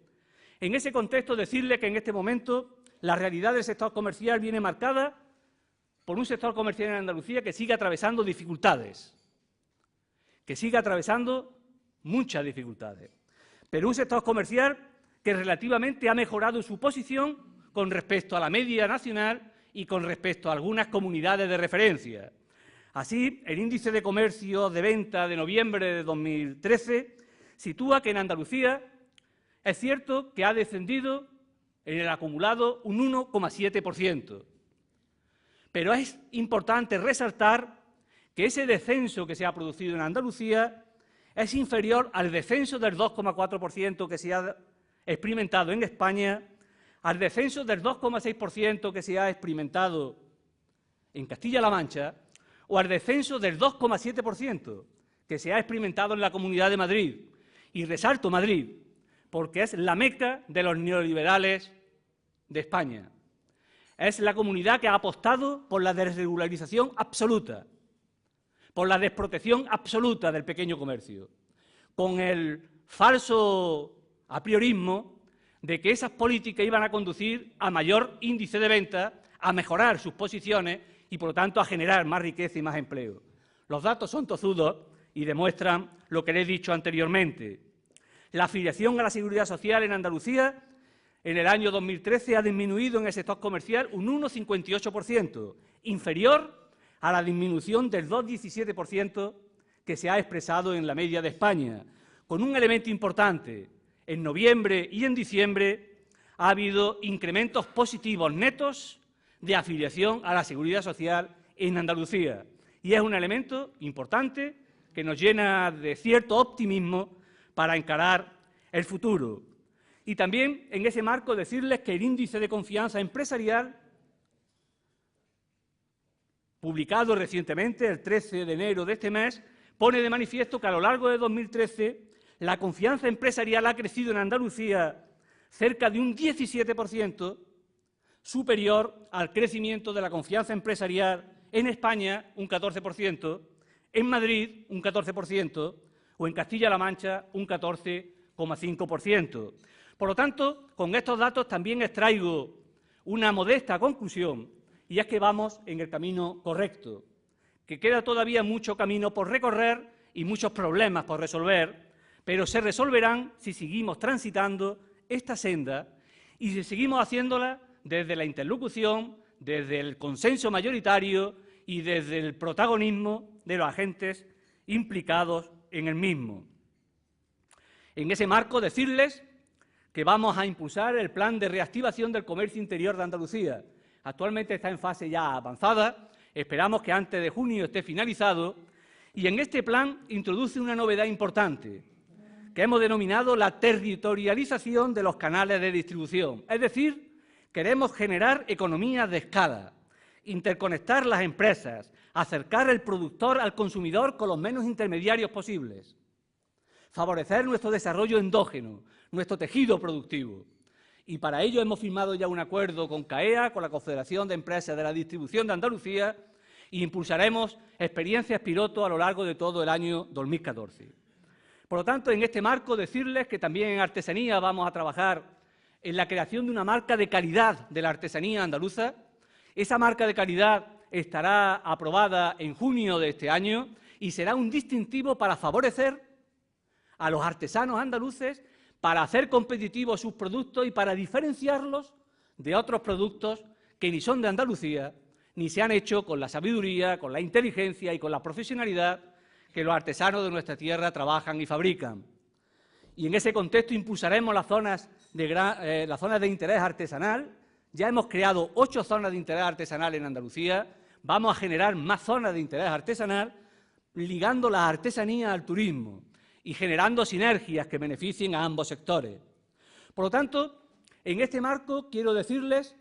En ese contexto, decirle que en este momento la realidad del sector comercial viene marcada por un sector comercial en Andalucía que sigue atravesando dificultades, que sigue atravesando muchas dificultades, pero un sector comercial que relativamente ha mejorado su posición con respecto a la media nacional y con respecto a algunas comunidades de referencia. Así, el índice de comercio de venta de noviembre de 2013 sitúa que en Andalucía es cierto que ha descendido en el acumulado un 1,7%. Pero es importante resaltar que ese descenso que se ha producido en Andalucía es inferior al descenso del 2,4% que se ha experimentado en España, al descenso del 2,6% que se ha experimentado en Castilla-La Mancha o al descenso del 2,7% que se ha experimentado en la Comunidad de Madrid. Y resalto Madrid, porque es la meca de los neoliberales de España. Es la comunidad que ha apostado por la desregularización absoluta, por la desprotección absoluta del pequeño comercio, con el falso apriorismo de que esas políticas iban a conducir a mayor índice de venta, a mejorar sus posiciones y, por lo tanto, a generar más riqueza y más empleo. Los datos son tozudos y demuestran lo que le he dicho anteriormente. La afiliación a la Seguridad Social en Andalucía en el año 2013 ha disminuido en el sector comercial un 1,58%, inferior a la disminución del 2,17% que se ha expresado en la media de España, con un elemento importante. En noviembre y en diciembre ha habido incrementos positivos netos de afiliación a la Seguridad Social en Andalucía. Y es un elemento importante que nos llena de cierto optimismo para encarar el futuro. Y también, en ese marco, decirles que el índice de confianza empresarial, publicado recientemente, el 13 de enero de este mes, pone de manifiesto que a lo largo de 2013 la confianza empresarial ha crecido en Andalucía cerca de un 17%, superior al crecimiento de la confianza empresarial en España, un 14%, en Madrid, un 14%, o en Castilla-La Mancha, un 14,5%. Por lo tanto, con estos datos también extraigo una modesta conclusión, y es que vamos en el camino correcto, que queda todavía mucho camino por recorrer y muchos problemas por resolver, pero se resolverán si seguimos transitando esta senda y si seguimos haciéndola desde la interlocución, desde el consenso mayoritario y desde el protagonismo de los agentes implicados en el mismo. En ese marco, decirles que vamos a impulsar el plan de reactivación del comercio interior de Andalucía. Actualmente está en fase ya avanzada, esperamos que antes de junio esté finalizado, y en este plan introduce una novedad importante, que hemos denominado la territorialización de los canales de distribución. Es decir, queremos generar economías de escala, interconectar las empresas, acercar el productor al consumidor con los menos intermediarios posibles, favorecer nuestro desarrollo endógeno, nuestro tejido productivo. Y para ello hemos firmado ya un acuerdo con CAEA, con la Confederación de Empresas de la Distribución de Andalucía, e impulsaremos experiencias piloto a lo largo de todo el año 2014. Por lo tanto, en este marco, decirles que también en artesanía vamos a trabajar en la creación de una marca de calidad de la artesanía andaluza. Esa marca de calidad estará aprobada en junio de este año y será un distintivo para favorecer a los artesanos andaluces, para hacer competitivos sus productos y para diferenciarlos de otros productos que ni son de Andalucía, ni se han hecho con la sabiduría, con la inteligencia y con la profesionalidad que los artesanos de nuestra tierra trabajan y fabrican. Y en ese contexto impulsaremos las zonas de interés artesanal. Ya hemos creado 8 zonas de interés artesanal en Andalucía. Vamos a generar más zonas de interés artesanal, ligando la artesanía al turismo y generando sinergias que beneficien a ambos sectores. Por lo tanto, en este marco quiero decirles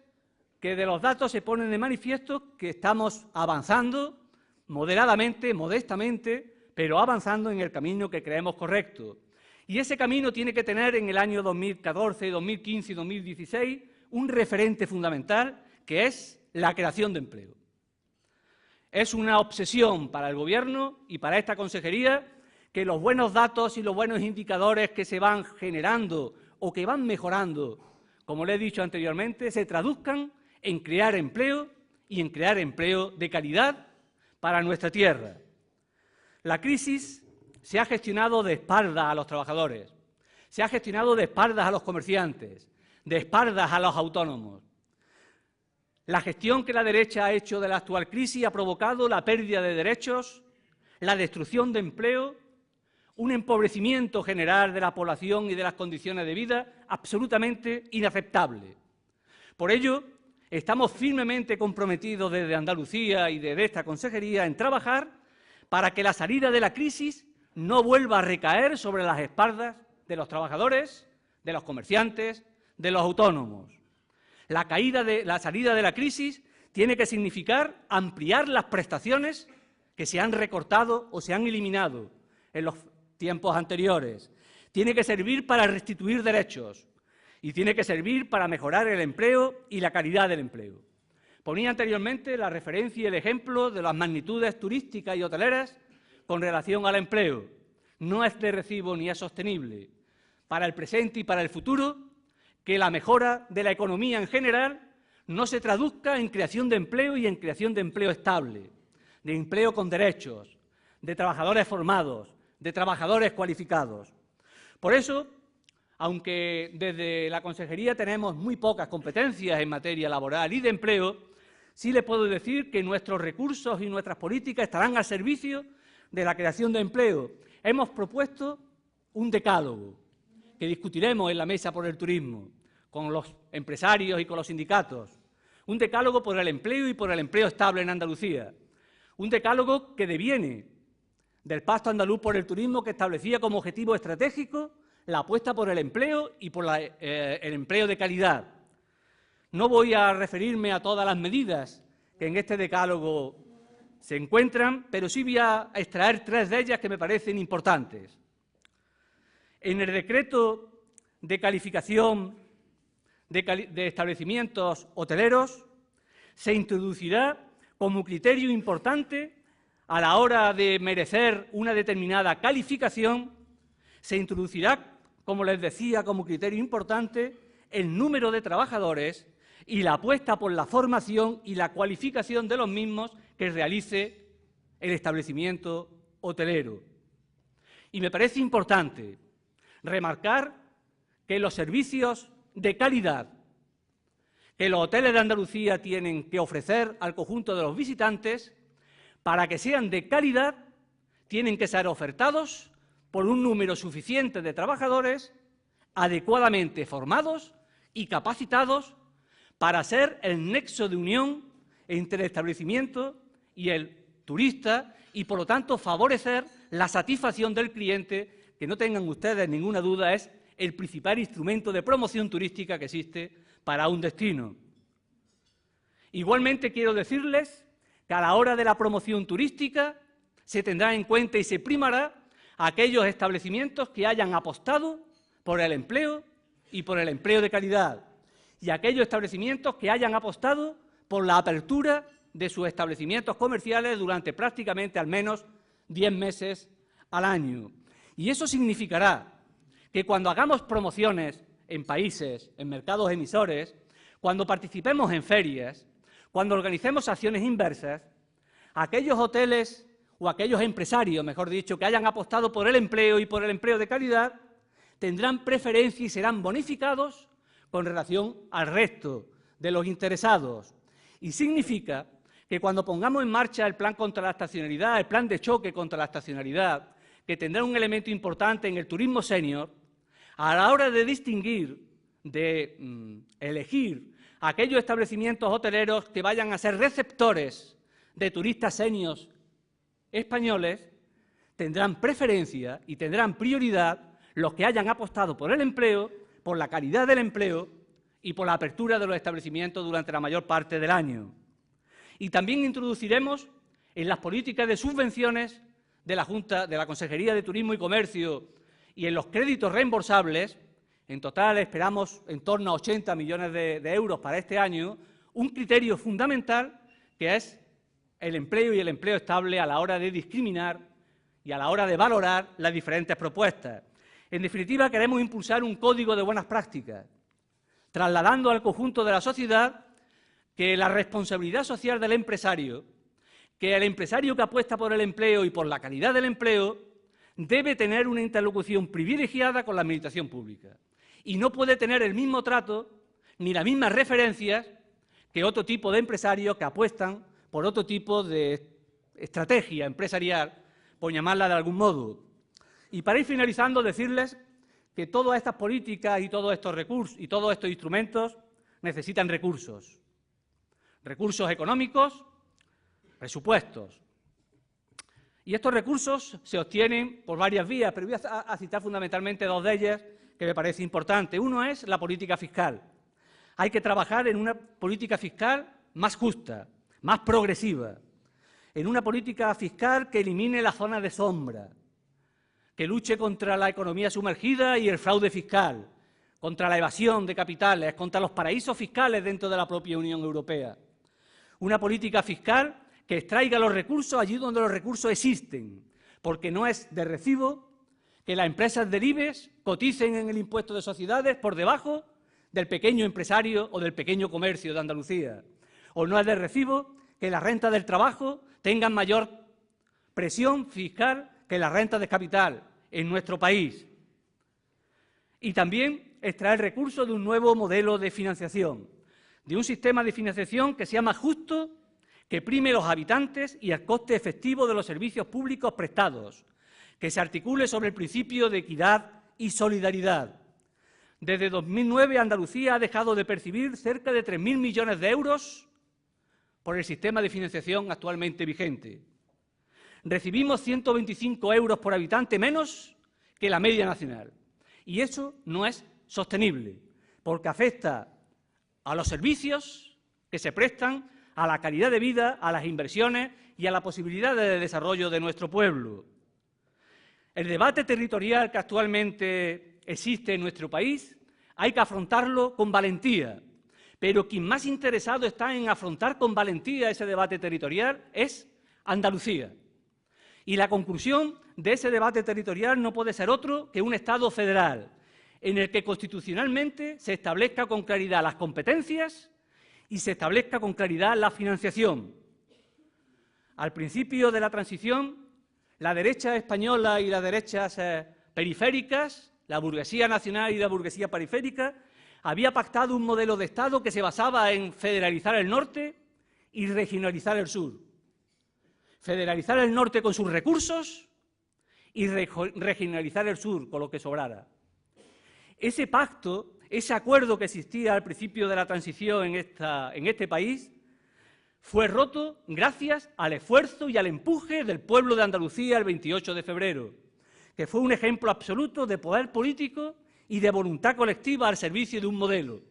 que de los datos se pone de manifiesto que estamos avanzando moderadamente, modestamente, pero avanzando en el camino que creemos correcto. Y ese camino tiene que tener en el año 2014, 2015 y 2016 un referente fundamental, que es la creación de empleo. Es una obsesión para el Gobierno y para esta consejería que los buenos datos y los buenos indicadores que se van generando o que van mejorando, como le he dicho anteriormente, se traduzcan en crear empleo y en crear empleo de calidad para nuestra tierra. La crisis se ha gestionado de espaldas a los trabajadores, se ha gestionado de espaldas a los comerciantes, de espaldas a los autónomos. La gestión que la derecha ha hecho de la actual crisis ha provocado la pérdida de derechos, la destrucción de empleo, un empobrecimiento general de la población y de las condiciones de vida absolutamente inaceptable. Por ello, estamos firmemente comprometidos desde Andalucía y desde esta consejería en trabajar para que la salida de la crisis no vuelva a recaer sobre las espaldas de los trabajadores, de los comerciantes, de los autónomos. La salida de la crisis tiene que significar ampliar las prestaciones que se han recortado o se han eliminado en los tiempos anteriores. Tiene que servir para restituir derechos y tiene que servir para mejorar el empleo y la calidad del empleo. Ponía anteriormente la referencia y el ejemplo de las magnitudes turísticas y hoteleras con relación al empleo. No es de recibo ni es sostenible para el presente y para el futuro que la mejora de la economía en general no se traduzca en creación de empleo y en creación de empleo estable, de empleo con derechos, de trabajadores formados, de trabajadores cualificados. Por eso, aunque desde la consejería tenemos muy pocas competencias en materia laboral y de empleo, sí les puedo decir que nuestros recursos y nuestras políticas estarán al servicio de la creación de empleo. Hemos propuesto un decálogo que discutiremos en la Mesa por el Turismo con los empresarios y con los sindicatos. Un decálogo por el empleo y por el empleo estable en Andalucía. Un decálogo que deviene del Pacto Andaluz por el Turismo, que establecía como objetivo estratégico la apuesta por el empleo y por el empleo de calidad. No voy a referirme a todas las medidas que en este decálogo se encuentran, pero sí voy a extraer 3 de ellas que me parecen importantes. En el decreto de calificación de establecimientos hoteleros se introducirá como criterio importante a la hora de merecer una determinada calificación, se introducirá, como les decía, como criterio importante el número de trabajadores y la apuesta por la formación y la cualificación de los mismos que realice el establecimiento hotelero. Y me parece importante remarcar que los servicios de calidad que los hoteles de Andalucía tienen que ofrecer al conjunto de los visitantes, para que sean de calidad, tienen que ser ofertados por un número suficiente de trabajadores adecuadamente formados y capacitados para ser el nexo de unión entre el establecimiento y el turista y, por lo tanto, favorecer la satisfacción del cliente que no tengan ustedes ninguna duda, es el principal instrumento de promoción turística que existe para un destino. Igualmente quiero decirles que a la hora de la promoción turística se tendrá en cuenta y se primará a aquellos establecimientos que hayan apostado por el empleo y por el empleo de calidad, y aquellos establecimientos que hayan apostado por la apertura de sus establecimientos comerciales durante prácticamente al menos 10 meses al año. Y eso significará que cuando hagamos promociones en países, en mercados emisores, cuando participemos en ferias, cuando organicemos acciones inversas, aquellos hoteles o aquellos empresarios, mejor dicho, que hayan apostado por el empleo y por el empleo de calidad, tendrán preferencia y serán bonificados con relación al resto de los interesados. Y significa que cuando pongamos en marcha el plan contra la estacionalidad, el plan de choque contra la estacionalidad, que tendrá un elemento importante en el turismo senior, a la hora de distinguir, de elegir aquellos establecimientos hoteleros que vayan a ser receptores de turistas seniors españoles, tendrán preferencia y tendrán prioridad los que hayan apostado por el empleo, por la calidad del empleo y por la apertura de los establecimientos durante la mayor parte del año. Y también introduciremos en las políticas de subvenciones de la Junta, de la Consejería de Turismo y Comercio y en los créditos reembolsables, en total esperamos en torno a 80 millones de euros para este año, un criterio fundamental que es el empleo y el empleo estable a la hora de discriminar y a la hora de valorar las diferentes propuestas. En definitiva, queremos impulsar un código de buenas prácticas, trasladando al conjunto de la sociedad que la responsabilidad social del empresario, que el empresario que apuesta por el empleo y por la calidad del empleo, debe tener una interlocución privilegiada con la administración pública y no puede tener el mismo trato ni las mismas referencias que otro tipo de empresarios que apuestan por otro tipo de estrategia empresarial, por llamarla de algún modo. Y para ir finalizando, decirles que todas estas políticas y todos estos recursos y todos estos instrumentos necesitan recursos. Recursos económicos, presupuestos. Y estos recursos se obtienen por varias vías, pero voy a citar fundamentalmente dos de ellas que me parece importante. Uno es la política fiscal. Hay que trabajar en una política fiscal más justa, más progresiva, en una política fiscal que elimine la zona de sombra, que luche contra la economía sumergida y el fraude fiscal, contra la evasión de capitales, contra los paraísos fiscales dentro de la propia Unión Europea. Una política fiscal que extraiga los recursos allí donde los recursos existen, porque no es de recibo que las empresas del IBEX coticen en el impuesto de sociedades por debajo del pequeño empresario o del pequeño comercio de Andalucía. O no es de recibo que las rentas del trabajo tengan mayor presión fiscal que las rentas de capital en nuestro país. Y también extraer recursos de un nuevo modelo de financiación, de un sistema de financiación que sea más justo, que prime los habitantes y el coste efectivo de los servicios públicos prestados, que se articule sobre el principio de equidad y solidaridad. Desde 2009, Andalucía ha dejado de percibir cerca de 3.000 millones de euros por el sistema de financiación actualmente vigente. Recibimos 125 euros por habitante menos que la media nacional. Y eso no es sostenible, porque afecta a los servicios que se prestan, a la calidad de vida, a las inversiones y a la posibilidad de desarrollo de nuestro pueblo. El debate territorial que actualmente existe en nuestro país hay que afrontarlo con valentía, pero quien más interesado está en afrontar con valentía ese debate territorial es Andalucía. Y la conclusión de ese debate territorial no puede ser otro que un Estado federal, en el que constitucionalmente se establezca con claridad las competencias y se establezca con claridad la financiación. Al principio de la transición, la derecha española y las derechas periféricas, la burguesía nacional y la burguesía periférica, había pactado un modelo de Estado que se basaba en federalizar el norte y regionalizar el sur. Federalizar el norte con sus recursos y regionalizar el sur con lo que sobrara. Ese pacto, ese acuerdo que existía al principio de la transición en este país, fue roto gracias al esfuerzo y al empuje del pueblo de Andalucía el 28 de febrero, que fue un ejemplo absoluto de poder político y de voluntad colectiva al servicio de un modelo.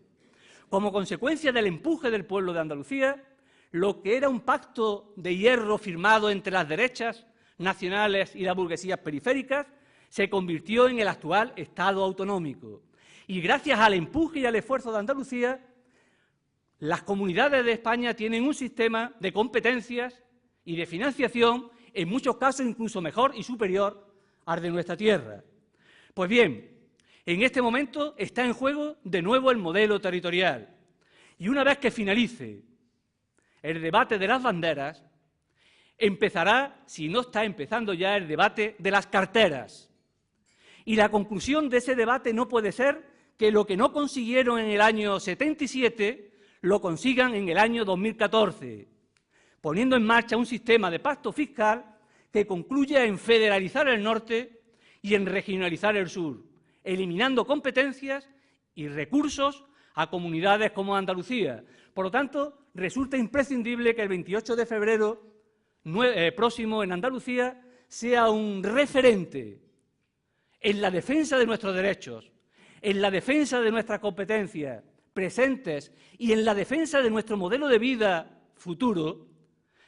Como consecuencia del empuje del pueblo de Andalucía, lo que era un pacto de hierro firmado entre las derechas nacionales y las burguesías periféricas se convirtió en el actual Estado autonómico. Y gracias al empuje y al esfuerzo de Andalucía, las comunidades de España tienen un sistema de competencias y de financiación, en muchos casos incluso mejor y superior al de nuestra tierra. Pues bien, en este momento está en juego de nuevo el modelo territorial. Y una vez que finalice el debate de las banderas, empezará, si no está empezando ya, el debate de las carteras. Y la conclusión de ese debate no puede ser que lo que no consiguieron en el año 77 lo consigan en el año 2014, poniendo en marcha un sistema de pacto fiscal que concluya en federalizar el norte y en regionalizar el sur, eliminando competencias y recursos a comunidades como Andalucía. Por lo tanto, resulta imprescindible que el 28 de febrero próximo en Andalucía sea un referente en la defensa de nuestros derechos, en la defensa de nuestras competencias presentes y en la defensa de nuestro modelo de vida futuro,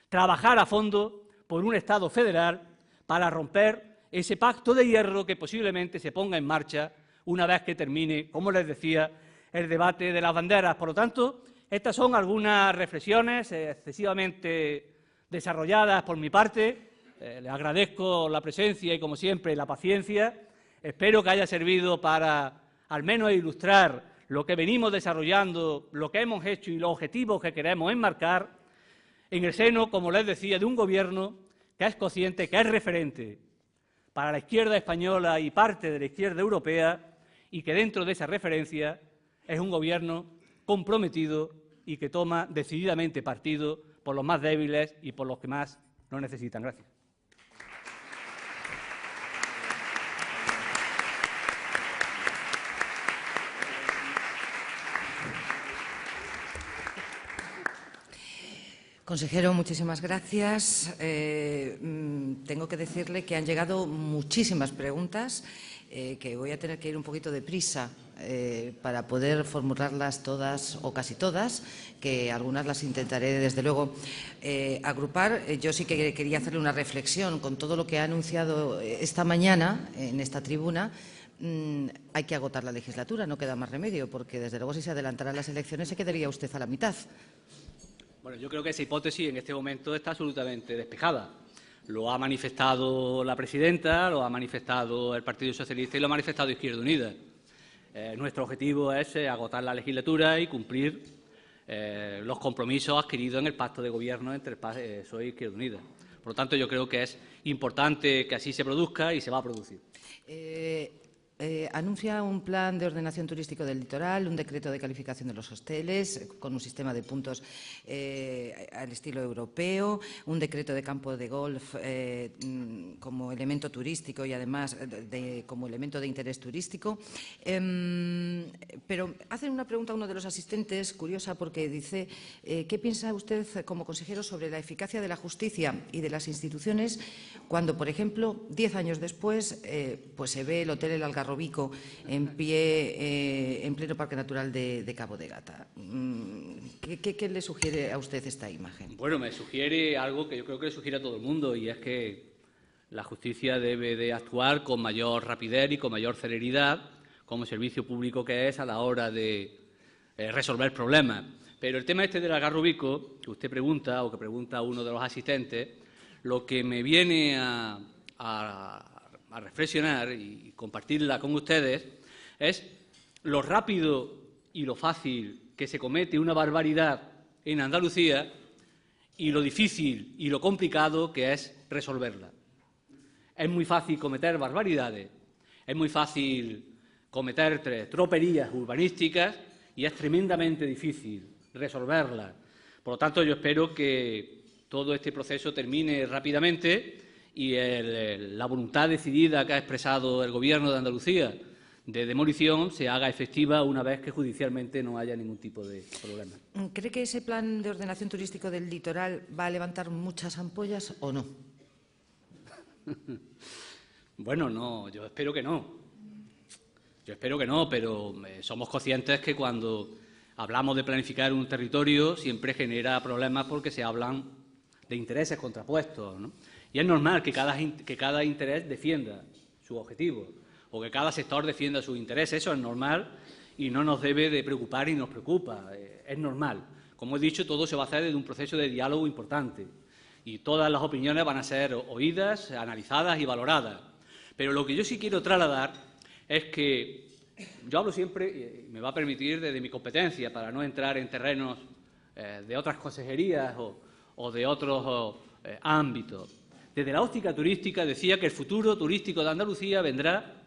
trabajar a fondo por un Estado federal para romper ese pacto de hierro que posiblemente se ponga en marcha una vez que termine, como les decía, el debate de las banderas. Por lo tanto, estas son algunas reflexiones excesivamente desarrolladas por mi parte. Les agradezco la presencia y, como siempre, la paciencia. Espero que haya servido para, al menos, ilustrar lo que venimos desarrollando, lo que hemos hecho y los objetivos que queremos enmarcar en el seno, como les decía, de un gobierno que es consciente, que es referente para la izquierda española y parte de la izquierda europea, y que dentro de esa referencia es un gobierno comprometido y que toma decididamente partido por los más débiles y por los que más lo necesitan. Gracias. Consejero, muchísimas gracias. Tengo que decirle que han llegado muchísimas preguntas, que voy a tener que ir un poquito deprisa para poder formularlas todas o casi todas, que algunas las intentaré desde luego agrupar. Yo sí que quería hacerle una reflexión con todo lo que ha anunciado esta mañana en esta tribuna. Hay que agotar la legislatura, no queda más remedio, porque desde luego si se adelantaran las elecciones se quedaría usted a la mitad. Bueno, yo creo que esa hipótesis en este momento está absolutamente despejada. Lo ha manifestado la presidenta, lo ha manifestado el Partido Socialista y lo ha manifestado Izquierda Unida. Nuestro objetivo es agotar la legislatura y cumplir los compromisos adquiridos en el pacto de gobierno entre el PSOE y Izquierda Unida. Por lo tanto, yo creo que es importante que así se produzca y se va a producir. Anuncia un plan de ordenación turístico del litoral, un decreto de calificación de los hosteles con un sistema de puntos al estilo europeo, un decreto de campo de golf como elemento turístico y además como elemento de interés turístico. Pero hacen una pregunta a uno de los asistentes curiosa porque dice ¿qué piensa usted como consejero sobre la eficacia de la justicia y de las instituciones cuando, por ejemplo, 10 años después pues se ve el Hotel El Algarrobico en pie en pleno Parque Natural de Cabo de Gata? ¿Qué le sugiere a usted esta imagen? Bueno, me sugiere algo que yo creo que le sugiere a todo el mundo, y es que la justicia debe de actuar con mayor rapidez y con mayor celeridad como servicio público que es a la hora de resolver problemas. Pero el tema este del Algarrobico, que usted pregunta o que pregunta uno de los asistentes, lo que me viene a reflexionar y compartirla con ustedes es lo rápido y lo fácil que se comete una barbaridad en Andalucía y lo difícil y lo complicado que es resolverla. Es muy fácil cometer barbaridades, es muy fácil cometer troperías urbanísticas y es tremendamente difícil resolverlas. Por lo tanto, yo espero que todo este proceso termine rápidamente y la voluntad decidida que ha expresado el Gobierno de Andalucía de demolición se haga efectiva una vez que judicialmente no haya ningún tipo de problema. ¿Cree que ese plan de ordenación turístico del litoral va a levantar muchas ampollas o no? Bueno, no, yo espero que no. Yo espero que no, pero somos conscientes que cuando hablamos de planificar un territorio siempre genera problemas porque se hablan de intereses contrapuestos, ¿no? Y es normal que cada interés defienda su objetivo o que cada sector defienda sus intereses. Eso es normal y no nos debe de preocupar y nos preocupa. Es normal. Como he dicho, todo se va a hacer desde un proceso de diálogo importante y todas las opiniones van a ser oídas, analizadas y valoradas. Pero lo que yo sí quiero trasladar es que yo hablo siempre, y me va a permitir desde mi competencia, para no entrar en terrenos de otras consejerías o de otros ámbitos. Desde la óptica turística decía que el futuro turístico de Andalucía vendrá,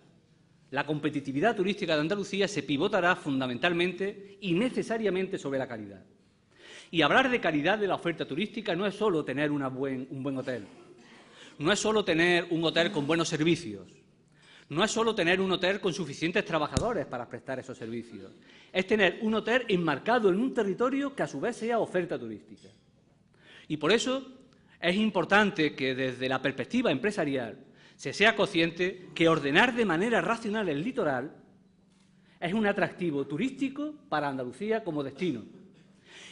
la competitividad turística de Andalucía se pivotará fundamentalmente y necesariamente sobre la calidad. Y hablar de calidad de la oferta turística no es solo tener un buen hotel, no es solo tener un hotel con buenos servicios, no es solo tener un hotel con suficientes trabajadores para prestar esos servicios, es tener un hotel enmarcado en un territorio que a su vez sea oferta turística. Y por eso es importante que desde la perspectiva empresarial se sea consciente que ordenar de manera racional el litoral es un atractivo turístico para Andalucía como destino.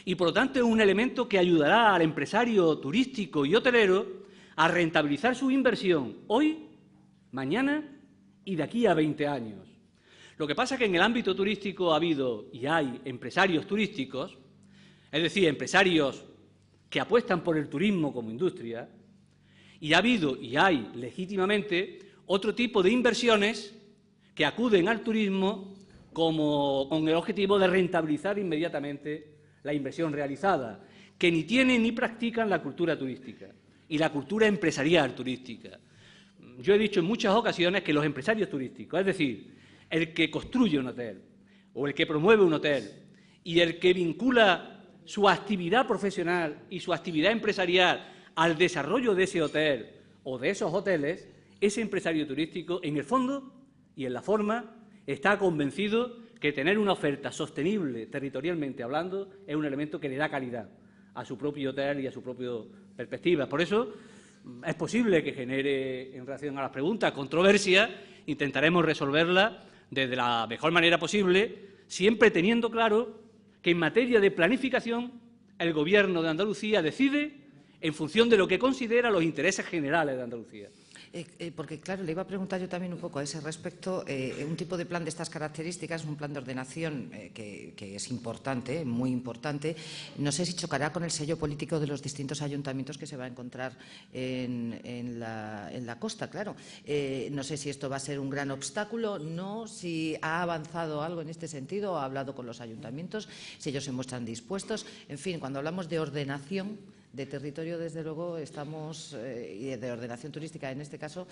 Y, por lo tanto, es un elemento que ayudará al empresario turístico y hotelero a rentabilizar su inversión hoy, mañana y de aquí a 20 años. Lo que pasa es que en el ámbito turístico ha habido y hay empresarios turísticos, es decir, empresarios que apuestan por el turismo como industria, y ha habido y hay legítimamente otro tipo de inversiones que acuden al turismo con el objetivo de rentabilizar inmediatamente la inversión realizada, que ni tienen ni practican la cultura turística y la cultura empresarial turística. Yo he dicho en muchas ocasiones que los empresarios turísticos, es decir, el que construye un hotel o el que promueve un hotel y el que vincula su actividad profesional y su actividad empresarial al desarrollo de ese hotel o de esos hoteles, ese empresario turístico, en el fondo y en la forma, está convencido que tener una oferta sostenible, territorialmente hablando, es un elemento que le da calidad a su propio hotel y a su propia perspectiva. Por eso es posible que genere, en relación a las preguntas, controversia. Intentaremos resolverla de la mejor manera posible, siempre teniendo claro que en materia de planificación el Gobierno de Andalucía decide en función de lo que considera los intereses generales de Andalucía. Porque, claro, le iba a preguntar yo también un poco a ese respecto. Un tipo de plan de estas características, un plan de ordenación que es importante, muy importante. No sé si chocará con el sello político de los distintos ayuntamientos que se va a encontrar en la costa, claro. No sé si esto va a ser un gran obstáculo, no, si ha avanzado algo en este sentido, ha hablado con los ayuntamientos, si ellos se muestran dispuestos. En fin, cuando hablamos de ordenación de territorio, desde luego, estamos, y de ordenación turística en este caso,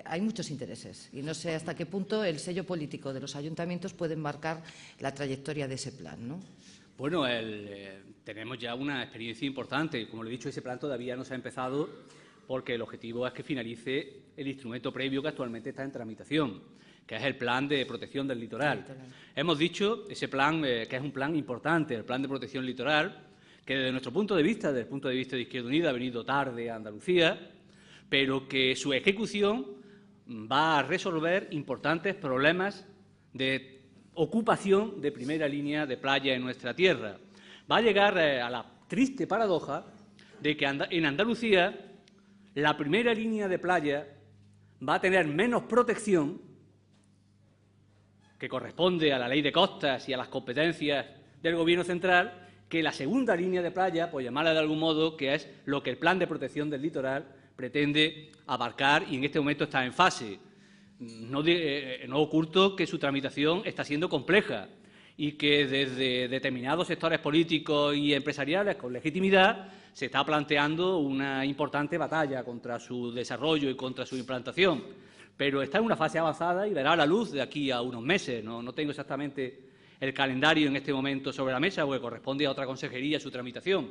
hay muchos intereses y no sé hasta qué punto el sello político de los ayuntamientos puede marcar la trayectoria de ese plan, ¿no? Bueno, tenemos ya una experiencia importante. Como le he dicho, ese plan todavía no se ha empezado porque el objetivo es que finalice el instrumento previo que actualmente está en tramitación, que es el Plan de Protección del Litoral. Hemos dicho ese plan, que es un plan importante, el Plan de Protección Litoral, que desde nuestro punto de vista, desde el punto de vista de Izquierda Unida, ha venido tarde a Andalucía, pero que su ejecución va a resolver importantes problemas de ocupación de primera línea de playa en nuestra tierra. Va a llegar a la triste paradoja de que en Andalucía la primera línea de playa va a tener menos protección, que corresponde a la Ley de Costas y a las competencias del Gobierno central, que la segunda línea de playa, por llamarla de algún modo, que es lo que el Plan de Protección del Litoral pretende abarcar y en este momento está en fase. No oculto que su tramitación está siendo compleja y que desde determinados sectores políticos y empresariales con legitimidad se está planteando una importante batalla contra su desarrollo y contra su implantación. Pero está en una fase avanzada y verá la luz de aquí a unos meses. No tengo exactamente el calendario en este momento sobre la mesa, porque corresponde a otra consejería su tramitación.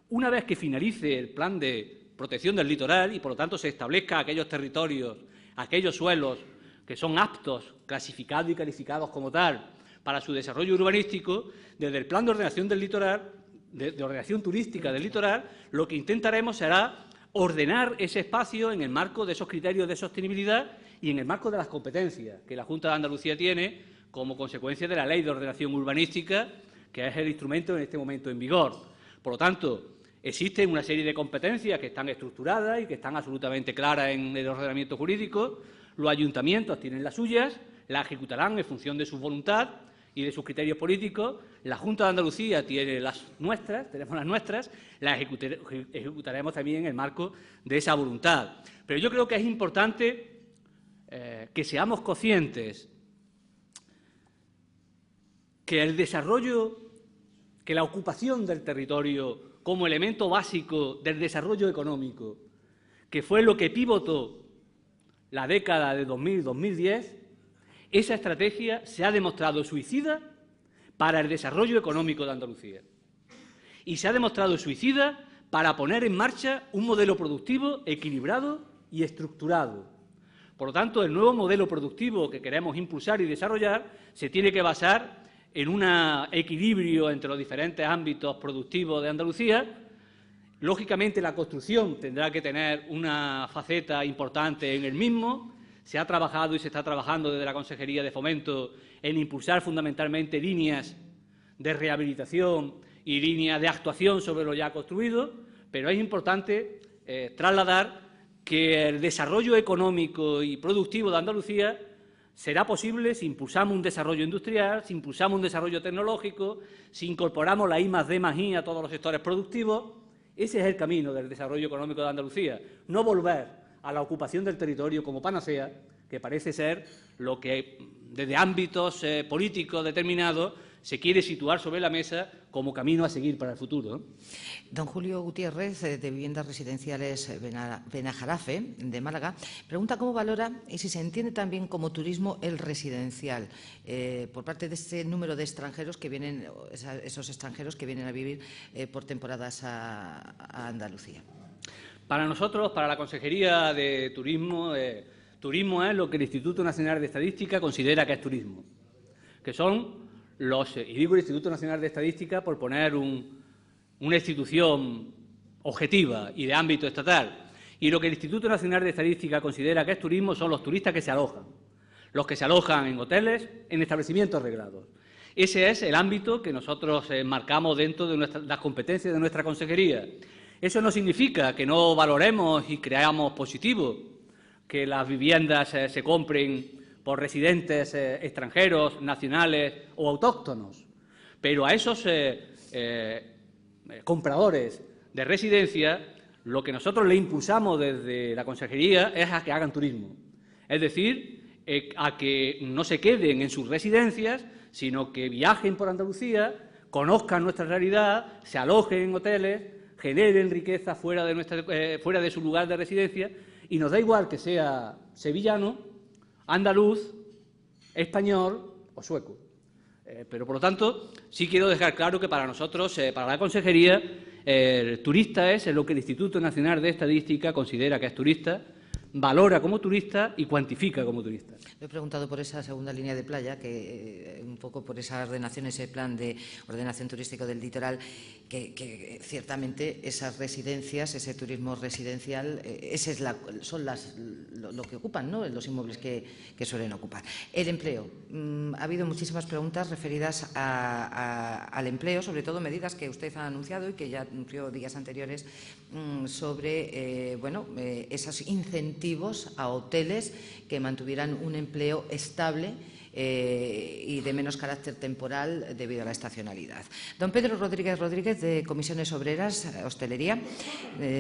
Una vez que finalice el plan de protección del litoral y, por lo tanto, se establezca aquellos territorios, aquellos suelos que son aptos, clasificados y calificados como tal, para su desarrollo urbanístico, desde el plan de ordenación del litoral, de ordenación turística del litoral, lo que intentaremos será ordenar ese espacio en el marco de esos criterios de sostenibilidad y en el marco de las competencias que la Junta de Andalucía tiene como consecuencia de la Ley de Ordenación Urbanística, que es el instrumento en este momento en vigor. Por lo tanto, existen una serie de competencias que están estructuradas y que están absolutamente claras en el ordenamiento jurídico. Los ayuntamientos tienen las suyas, las ejecutarán en función de su voluntad y de sus criterios políticos. La Junta de Andalucía tiene las nuestras, tenemos las nuestras, las ejecutaremos también en el marco de esa voluntad. Pero yo creo que es importante que seamos conscientes que el desarrollo, que la ocupación del territorio como elemento básico del desarrollo económico, que fue lo que pivotó la década de 2000-2010, esa estrategia se ha demostrado suicida para el desarrollo económico de Andalucía. Y se ha demostrado suicida para poner en marcha un modelo productivo equilibrado y estructurado. Por lo tanto, el nuevo modelo productivo que queremos impulsar y desarrollar se tiene que basar en un equilibrio entre los diferentes ámbitos productivos de Andalucía. Lógicamente, la construcción tendrá que tener una faceta importante en el mismo. Se ha trabajado y se está trabajando desde la Consejería de Fomento en impulsar fundamentalmente líneas de rehabilitación y líneas de actuación sobre lo ya construido, pero es importante trasladar que el desarrollo económico y productivo de Andalucía será posible si impulsamos un desarrollo industrial, si impulsamos un desarrollo tecnológico, si incorporamos la I+D+I a todos los sectores productivos. Ese es el camino del desarrollo económico de Andalucía, no volver a la ocupación del territorio como panacea, que parece ser lo que desde ámbitos políticos determinados se quiere situar sobre la mesa como camino a seguir para el futuro, ¿no? Don Julio Gutiérrez, de Viviendas Residenciales Benajarafe, de Málaga, pregunta cómo valora y si se entiende también como turismo el residencial por parte de ese número de extranjeros que vienen, esos extranjeros que vienen a vivir por temporadas a Andalucía. Para nosotros, para la Consejería de Turismo, turismo es lo que el Instituto Nacional de Estadística considera que es turismo, que son y digo el Instituto Nacional de Estadística por poner una institución objetiva y de ámbito estatal, y lo que el Instituto Nacional de Estadística considera que es turismo son los turistas que se alojan, los que se alojan en hoteles, en establecimientos reglados. Ese es el ámbito que nosotros marcamos dentro de las competencias de nuestra consejería. Eso no significa que no valoremos y creamos positivo que las viviendas se compren por residentes extranjeros, nacionales o autóctonos, pero a esos compradores de residencia lo que nosotros le impulsamos desde la Consejería es a que hagan turismo, es decir, a que no se queden en sus residencias, sino que viajen por Andalucía, conozcan nuestra realidad, se alojen en hoteles, generen riqueza fuera de su lugar de residencia, y nos da igual que sea sevillano, andaluz, español o sueco. Pero, por lo tanto, sí quiero dejar claro que para nosotros, para la Consejería, el turista es lo que el Instituto Nacional de Estadística considera que es turista, valora como turista y cuantifica como turista. Le he preguntado por esa segunda línea de playa, que un poco por esa ordenación, ese plan de ordenación turístico del litoral, que ciertamente esas residencias, ese turismo residencial, son lo que ocupan, ¿no?, los inmuebles que suelen ocupar. El empleo. Ha habido muchísimas preguntas referidas al empleo, sobre todo medidas que usted ha anunciado y que ya anunció días anteriores sobre esos incentivos a hoteles que mantuvieran un empleo estable y de menos carácter temporal debido a la estacionalidad. Don Pedro Rodríguez, de Comisiones Obreras, Hostelería,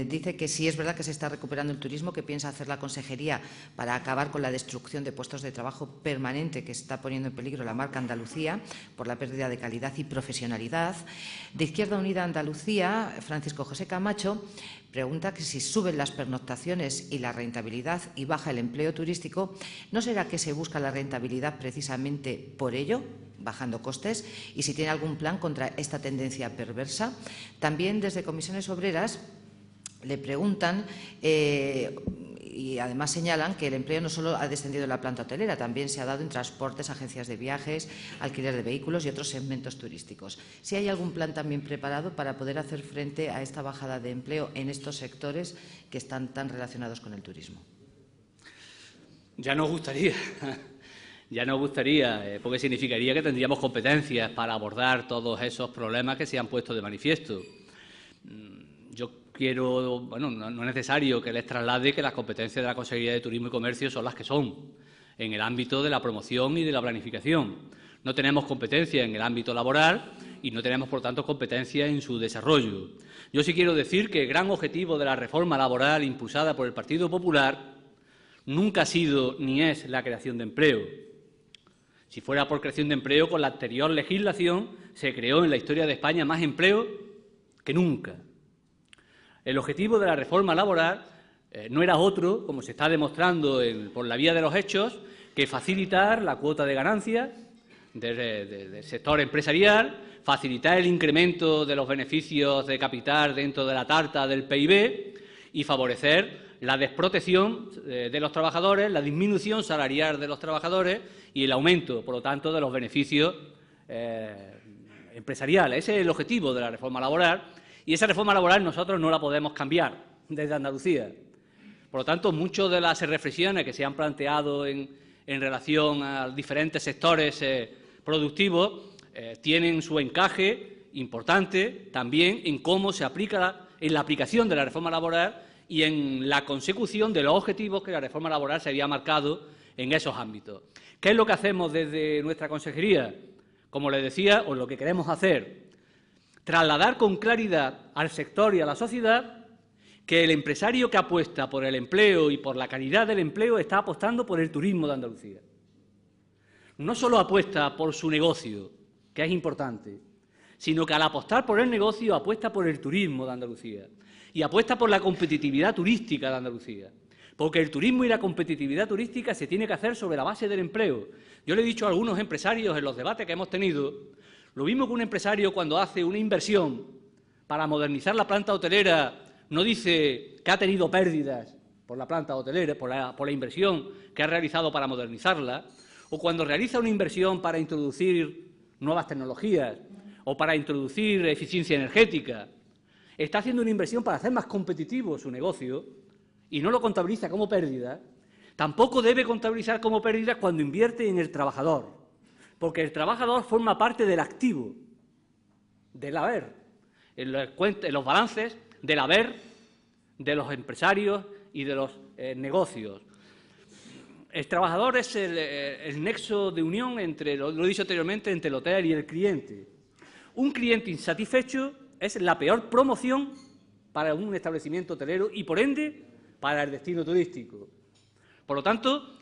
dice que sí es verdad que se está recuperando el turismo, que piensa hacer la Consejería para acabar con la destrucción de puestos de trabajo permanente que está poniendo en peligro la marca Andalucía por la pérdida de calidad y profesionalidad. De Izquierda Unida Andalucía, Francisco José Camacho, pregunta que si suben las pernoctaciones y la rentabilidad y baja el empleo turístico, ¿no será que se busca la rentabilidad precisamente por ello, bajando costes? Y si tiene algún plan contra esta tendencia perversa. También desde Comisiones Obreras le preguntan, y además señalan que el empleo no solo ha descendido en la planta hotelera, también se ha dado en transportes, agencias de viajes, alquiler de vehículos y otros segmentos turísticos. ¿Si hay algún plan también preparado para poder hacer frente a esta bajada de empleo en estos sectores que están tan relacionados con el turismo? Ya nos gustaría, porque significaría que tendríamos competencias para abordar todos esos problemas que se han puesto de manifiesto. Yo quiero, bueno, no es necesario que les traslade que las competencias de la Consejería de Turismo y Comercio son las que son, en el ámbito de la promoción y de la planificación. No tenemos competencia en el ámbito laboral y no tenemos, por tanto, competencia en su desarrollo. Yo sí quiero decir que el gran objetivo de la reforma laboral impulsada por el Partido Popular nunca ha sido ni es la creación de empleo. Si fuera por creación de empleo, con la anterior legislación se creó en la historia de España más empleo que nunca. El objetivo de la reforma laboral no era otro, como se está demostrando por la vía de los hechos, que facilitar la cuota de ganancias del sector empresarial, facilitar el incremento de los beneficios de capital dentro de la tarta del PIB y favorecer la desprotección de los trabajadores, la disminución salarial de los trabajadores y el aumento, por lo tanto, de los beneficios empresariales. Ese es el objetivo de la reforma laboral. Y esa reforma laboral nosotros no la podemos cambiar desde Andalucía. Por lo tanto, muchas de las reflexiones que se han planteado en relación a diferentes sectores productivos tienen su encaje importante también en cómo se aplica, en la aplicación de la reforma laboral y en la consecución de los objetivos que la reforma laboral se había marcado en esos ámbitos. ¿Qué es lo que hacemos desde nuestra consejería? Como les decía, o lo que queremos hacer, trasladar con claridad al sector y a la sociedad que el empresario que apuesta por el empleo y por la calidad del empleo está apostando por el turismo de Andalucía. No solo apuesta por su negocio, que es importante, sino que al apostar por el negocio apuesta por el turismo de Andalucía y apuesta por la competitividad turística de Andalucía. Porque el turismo y la competitividad turística se tiene que hacer sobre la base del empleo. Yo le he dicho a algunos empresarios en los debates que hemos tenido, lo mismo que un empresario cuando hace una inversión para modernizar la planta hotelera no dice que ha tenido pérdidas por la planta hotelera, por la inversión que ha realizado para modernizarla, o cuando realiza una inversión para introducir nuevas tecnologías o para introducir eficiencia energética, está haciendo una inversión para hacer más competitivo su negocio y no lo contabiliza como pérdida. Tampoco debe contabilizar como pérdida cuando invierte en el trabajador, porque el trabajador forma parte del activo, del haber, en los balances del haber de los empresarios y de los negocios. El trabajador es el nexo de unión entre, lo he dicho anteriormente, entre el hotel y el cliente. Un cliente insatisfecho es la peor promoción para un establecimiento hotelero y, por ende, para el destino turístico. Por lo tanto,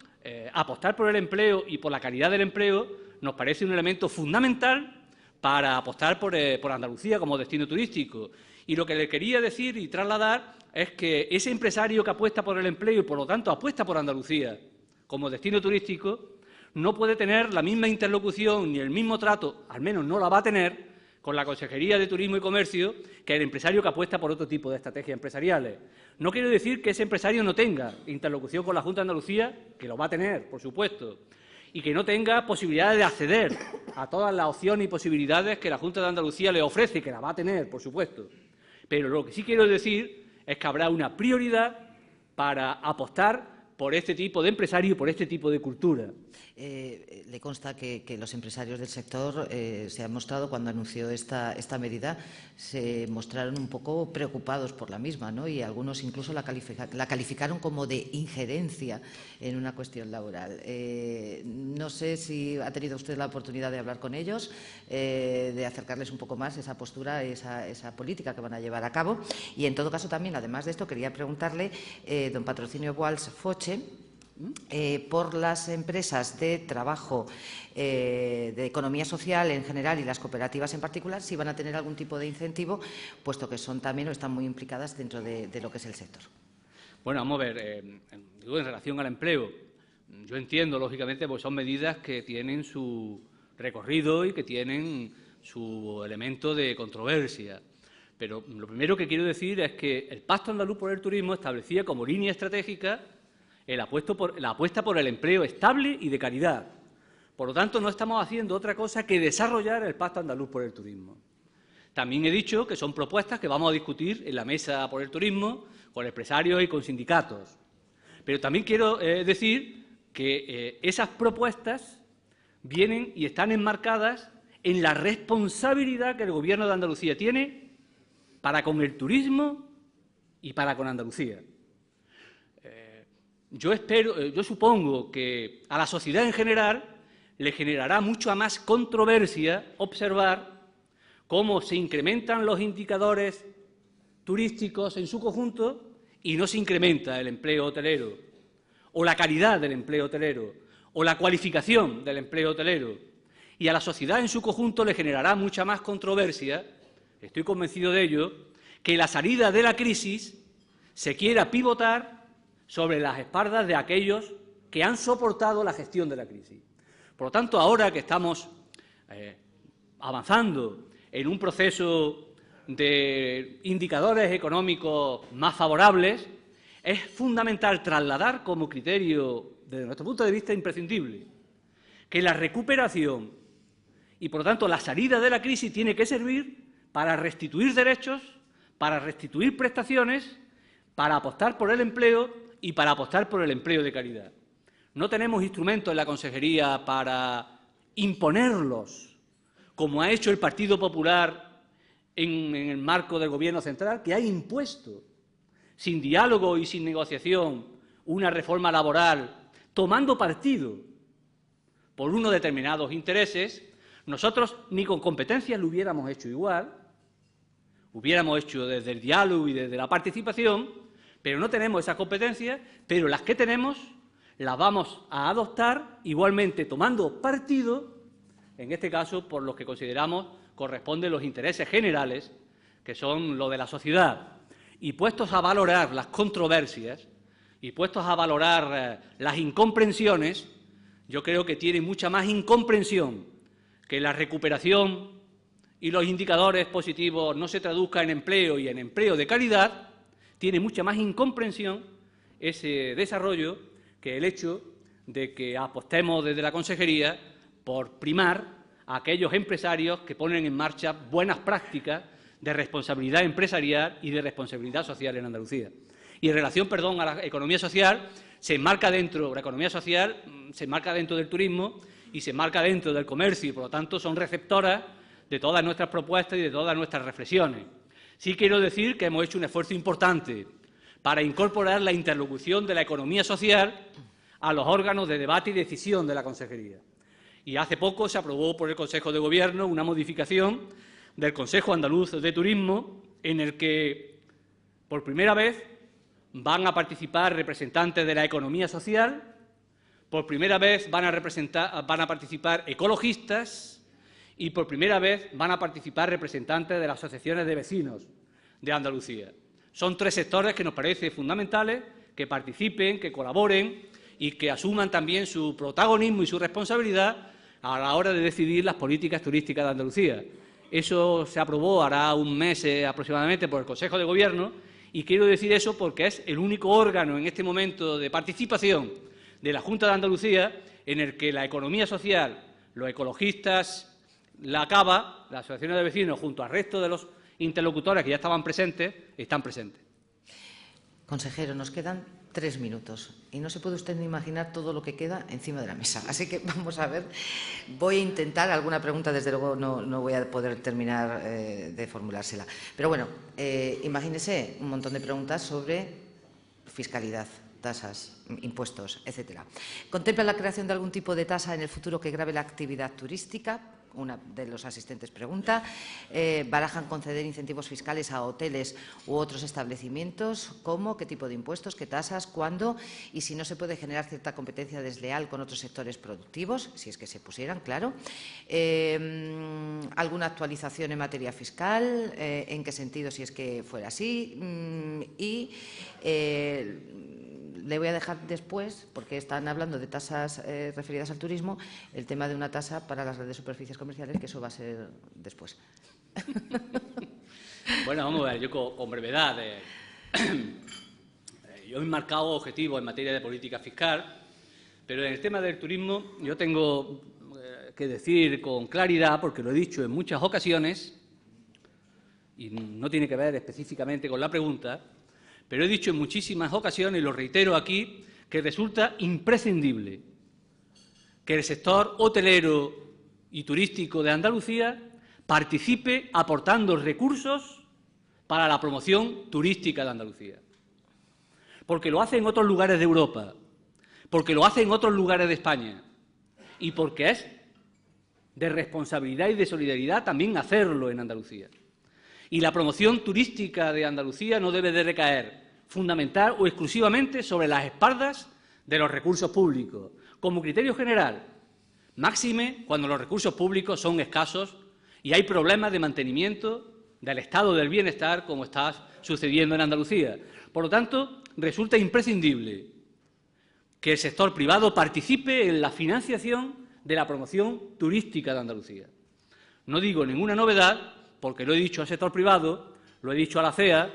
apostar por el empleo y por la calidad del empleo nos parece un elemento fundamental para apostar por Andalucía como destino turístico. Y lo que le quería decir y trasladar es que ese empresario que apuesta por el empleo y, por lo tanto, apuesta por Andalucía como destino turístico, no puede tener la misma interlocución ni el mismo trato, al menos no la va a tener, con la Consejería de Turismo y Comercio que el empresario que apuesta por otro tipo de estrategias empresariales. No quiero decir que ese empresario no tenga interlocución con la Junta de Andalucía, que lo va a tener, por supuesto, y que no tenga posibilidades de acceder a todas las opciones y posibilidades que la Junta de Andalucía le ofrece, que la va a tener, por supuesto. Pero lo que sí quiero decir es que habrá una prioridad para apostar por este tipo de empresario y por este tipo de cultura. Le consta que los empresarios del sector se han mostrado, cuando anunció esta medida, se mostraron un poco preocupados por la misma, ¿no? Y algunos incluso la calificaron como de injerencia en una cuestión laboral. No sé si ha tenido usted la oportunidad de hablar con ellos, de acercarles un poco más esa postura, esa política que van a llevar a cabo. Y en todo caso también, además de esto, quería preguntarle, don Patrocinio Guals Foche, por las empresas de trabajo de economía social en general y las cooperativas en particular, si van a tener algún tipo de incentivo, puesto que son también o están muy implicadas dentro de lo que es el sector. Bueno, vamos a ver, en relación al empleo, yo entiendo, lógicamente, pues son medidas que tienen su recorrido y que tienen su elemento de controversia. Pero lo primero que quiero decir es que el Pacto Andaluz por el Turismo establecía como línea estratégica la apuesta por el empleo estable y de calidad. Por lo tanto, no estamos haciendo otra cosa que desarrollar el Pacto Andaluz por el Turismo. También he dicho que son propuestas que vamos a discutir en la Mesa por el Turismo con empresarios y con sindicatos. Pero también quiero decir que esas propuestas vienen y están enmarcadas en la responsabilidad que el Gobierno de Andalucía tiene para con el turismo y para con Andalucía. Yo supongo que a la sociedad en general le generará mucha más controversia observar cómo se incrementan los indicadores turísticos en su conjunto y no se incrementa el empleo hotelero, o la calidad del empleo hotelero, o la cualificación del empleo hotelero. Y a la sociedad en su conjunto le generará mucha más controversia, estoy convencido de ello, que la salida de la crisis se quiera pivotar sobre las espaldas de aquellos que han soportado la gestión de la crisis. Por lo tanto, ahora que estamos avanzando en un proceso de indicadores económicos más favorables, es fundamental trasladar como criterio, desde nuestro punto de vista imprescindible, que la recuperación y, por lo tanto, la salida de la crisis tiene que servir para restituir derechos, para restituir prestaciones, para apostar por el empleo y para apostar por el empleo de calidad. No tenemos instrumentos en la Consejería para imponerlos, como ha hecho el Partido Popular en el marco del Gobierno central, que ha impuesto, sin diálogo y sin negociación, una reforma laboral, tomando partido por unos determinados intereses. Nosotros ni con competencias lo hubiéramos hecho igual, hubiéramos hecho desde el diálogo y desde la participación, pero no tenemos esas competencias, pero las que tenemos las vamos a adoptar igualmente tomando partido, en este caso, por los que consideramos corresponden los intereses generales, que son los de la sociedad, y puestos a valorar las controversias y puestos a valorar las incomprensiones, yo creo que tiene mucha más incomprensión que la recuperación y los indicadores positivos no se traduzcan en empleo y en empleo de calidad, tiene mucha más incomprensión ese desarrollo que el hecho de que apostemos desde la Consejería por primar a aquellos empresarios que ponen en marcha buenas prácticas de responsabilidad empresarial y de responsabilidad social en Andalucía. Y en relación, a la economía social, la economía social se enmarca dentro del turismo y se enmarca dentro del comercio y, por lo tanto, son receptoras de todas nuestras propuestas y de todas nuestras reflexiones. Sí quiero decir que hemos hecho un esfuerzo importante para incorporar la interlocución de la economía social a los órganos de debate y decisión de la Consejería. Y hace poco se aprobó por el Consejo de Gobierno una modificación del Consejo Andaluz de Turismo en el que, por primera vez, van a participar representantes de la economía social, por primera vez van a participar ecologistas y por primera vez van a participar representantes de las asociaciones de vecinos de Andalucía. Son tres sectores que nos parece fundamentales que participen, que colaboren y que asuman también su protagonismo y su responsabilidad a la hora de decidir las políticas turísticas de Andalucía. Eso se aprobó hará un mes aproximadamente por el Consejo de Gobierno y quiero decir eso porque es el único órgano en este momento de participación de la Junta de Andalucía en el que la economía social, los ecologistas, la CAVA, las asociaciones de vecinos, junto al resto de los interlocutores que ya estaban presentes, están presentes. Consejero, nos quedan 3 minutos y no se puede usted ni imaginar todo lo que queda encima de la mesa. Así que vamos a ver, voy a intentar, alguna pregunta desde luego no voy a poder terminar de formulársela. Pero bueno, imagínese un montón de preguntas sobre fiscalidad, tasas, impuestos, etcétera. ¿Contempla la creación de algún tipo de tasa en el futuro que grave la actividad turística? Una de los asistentes pregunta. ¿Barajan conceder incentivos fiscales a hoteles u otros establecimientos? ¿Cómo? ¿Qué tipo de impuestos? ¿Qué tasas? ¿Cuándo? Y si no se puede generar cierta competencia desleal con otros sectores productivos, si es que se pusieran, claro. ¿Alguna actualización en materia fiscal? ¿En qué sentido, si es que fuera así? Le voy a dejar después, porque están hablando de tasas referidas al turismo, el tema de una tasa para las grandes superficies comerciales, que eso va a ser después. Bueno, vamos a ver, yo con brevedad. Yo he marcado objetivos en materia de política fiscal, pero en el tema del turismo yo tengo que decir con claridad, porque lo he dicho en muchas ocasiones, y no tiene que ver específicamente con la pregunta, pero he dicho en muchísimas ocasiones, y lo reitero aquí, que resulta imprescindible que el sector hotelero y turístico de Andalucía participe aportando recursos para la promoción turística de Andalucía. Porque lo hace en otros lugares de Europa, porque lo hace en otros lugares de España y porque es de responsabilidad y de solidaridad también hacerlo en Andalucía. Y la promoción turística de Andalucía no debe de recaer fundamental o exclusivamente sobre las espaldas de los recursos públicos, como criterio general, máxime cuando los recursos públicos son escasos y hay problemas de mantenimiento del estado del bienestar, como está sucediendo en Andalucía. Por lo tanto, resulta imprescindible que el sector privado participe en la financiación de la promoción turística de Andalucía. No digo ninguna novedad, porque lo he dicho al sector privado, lo he dicho a la CEA,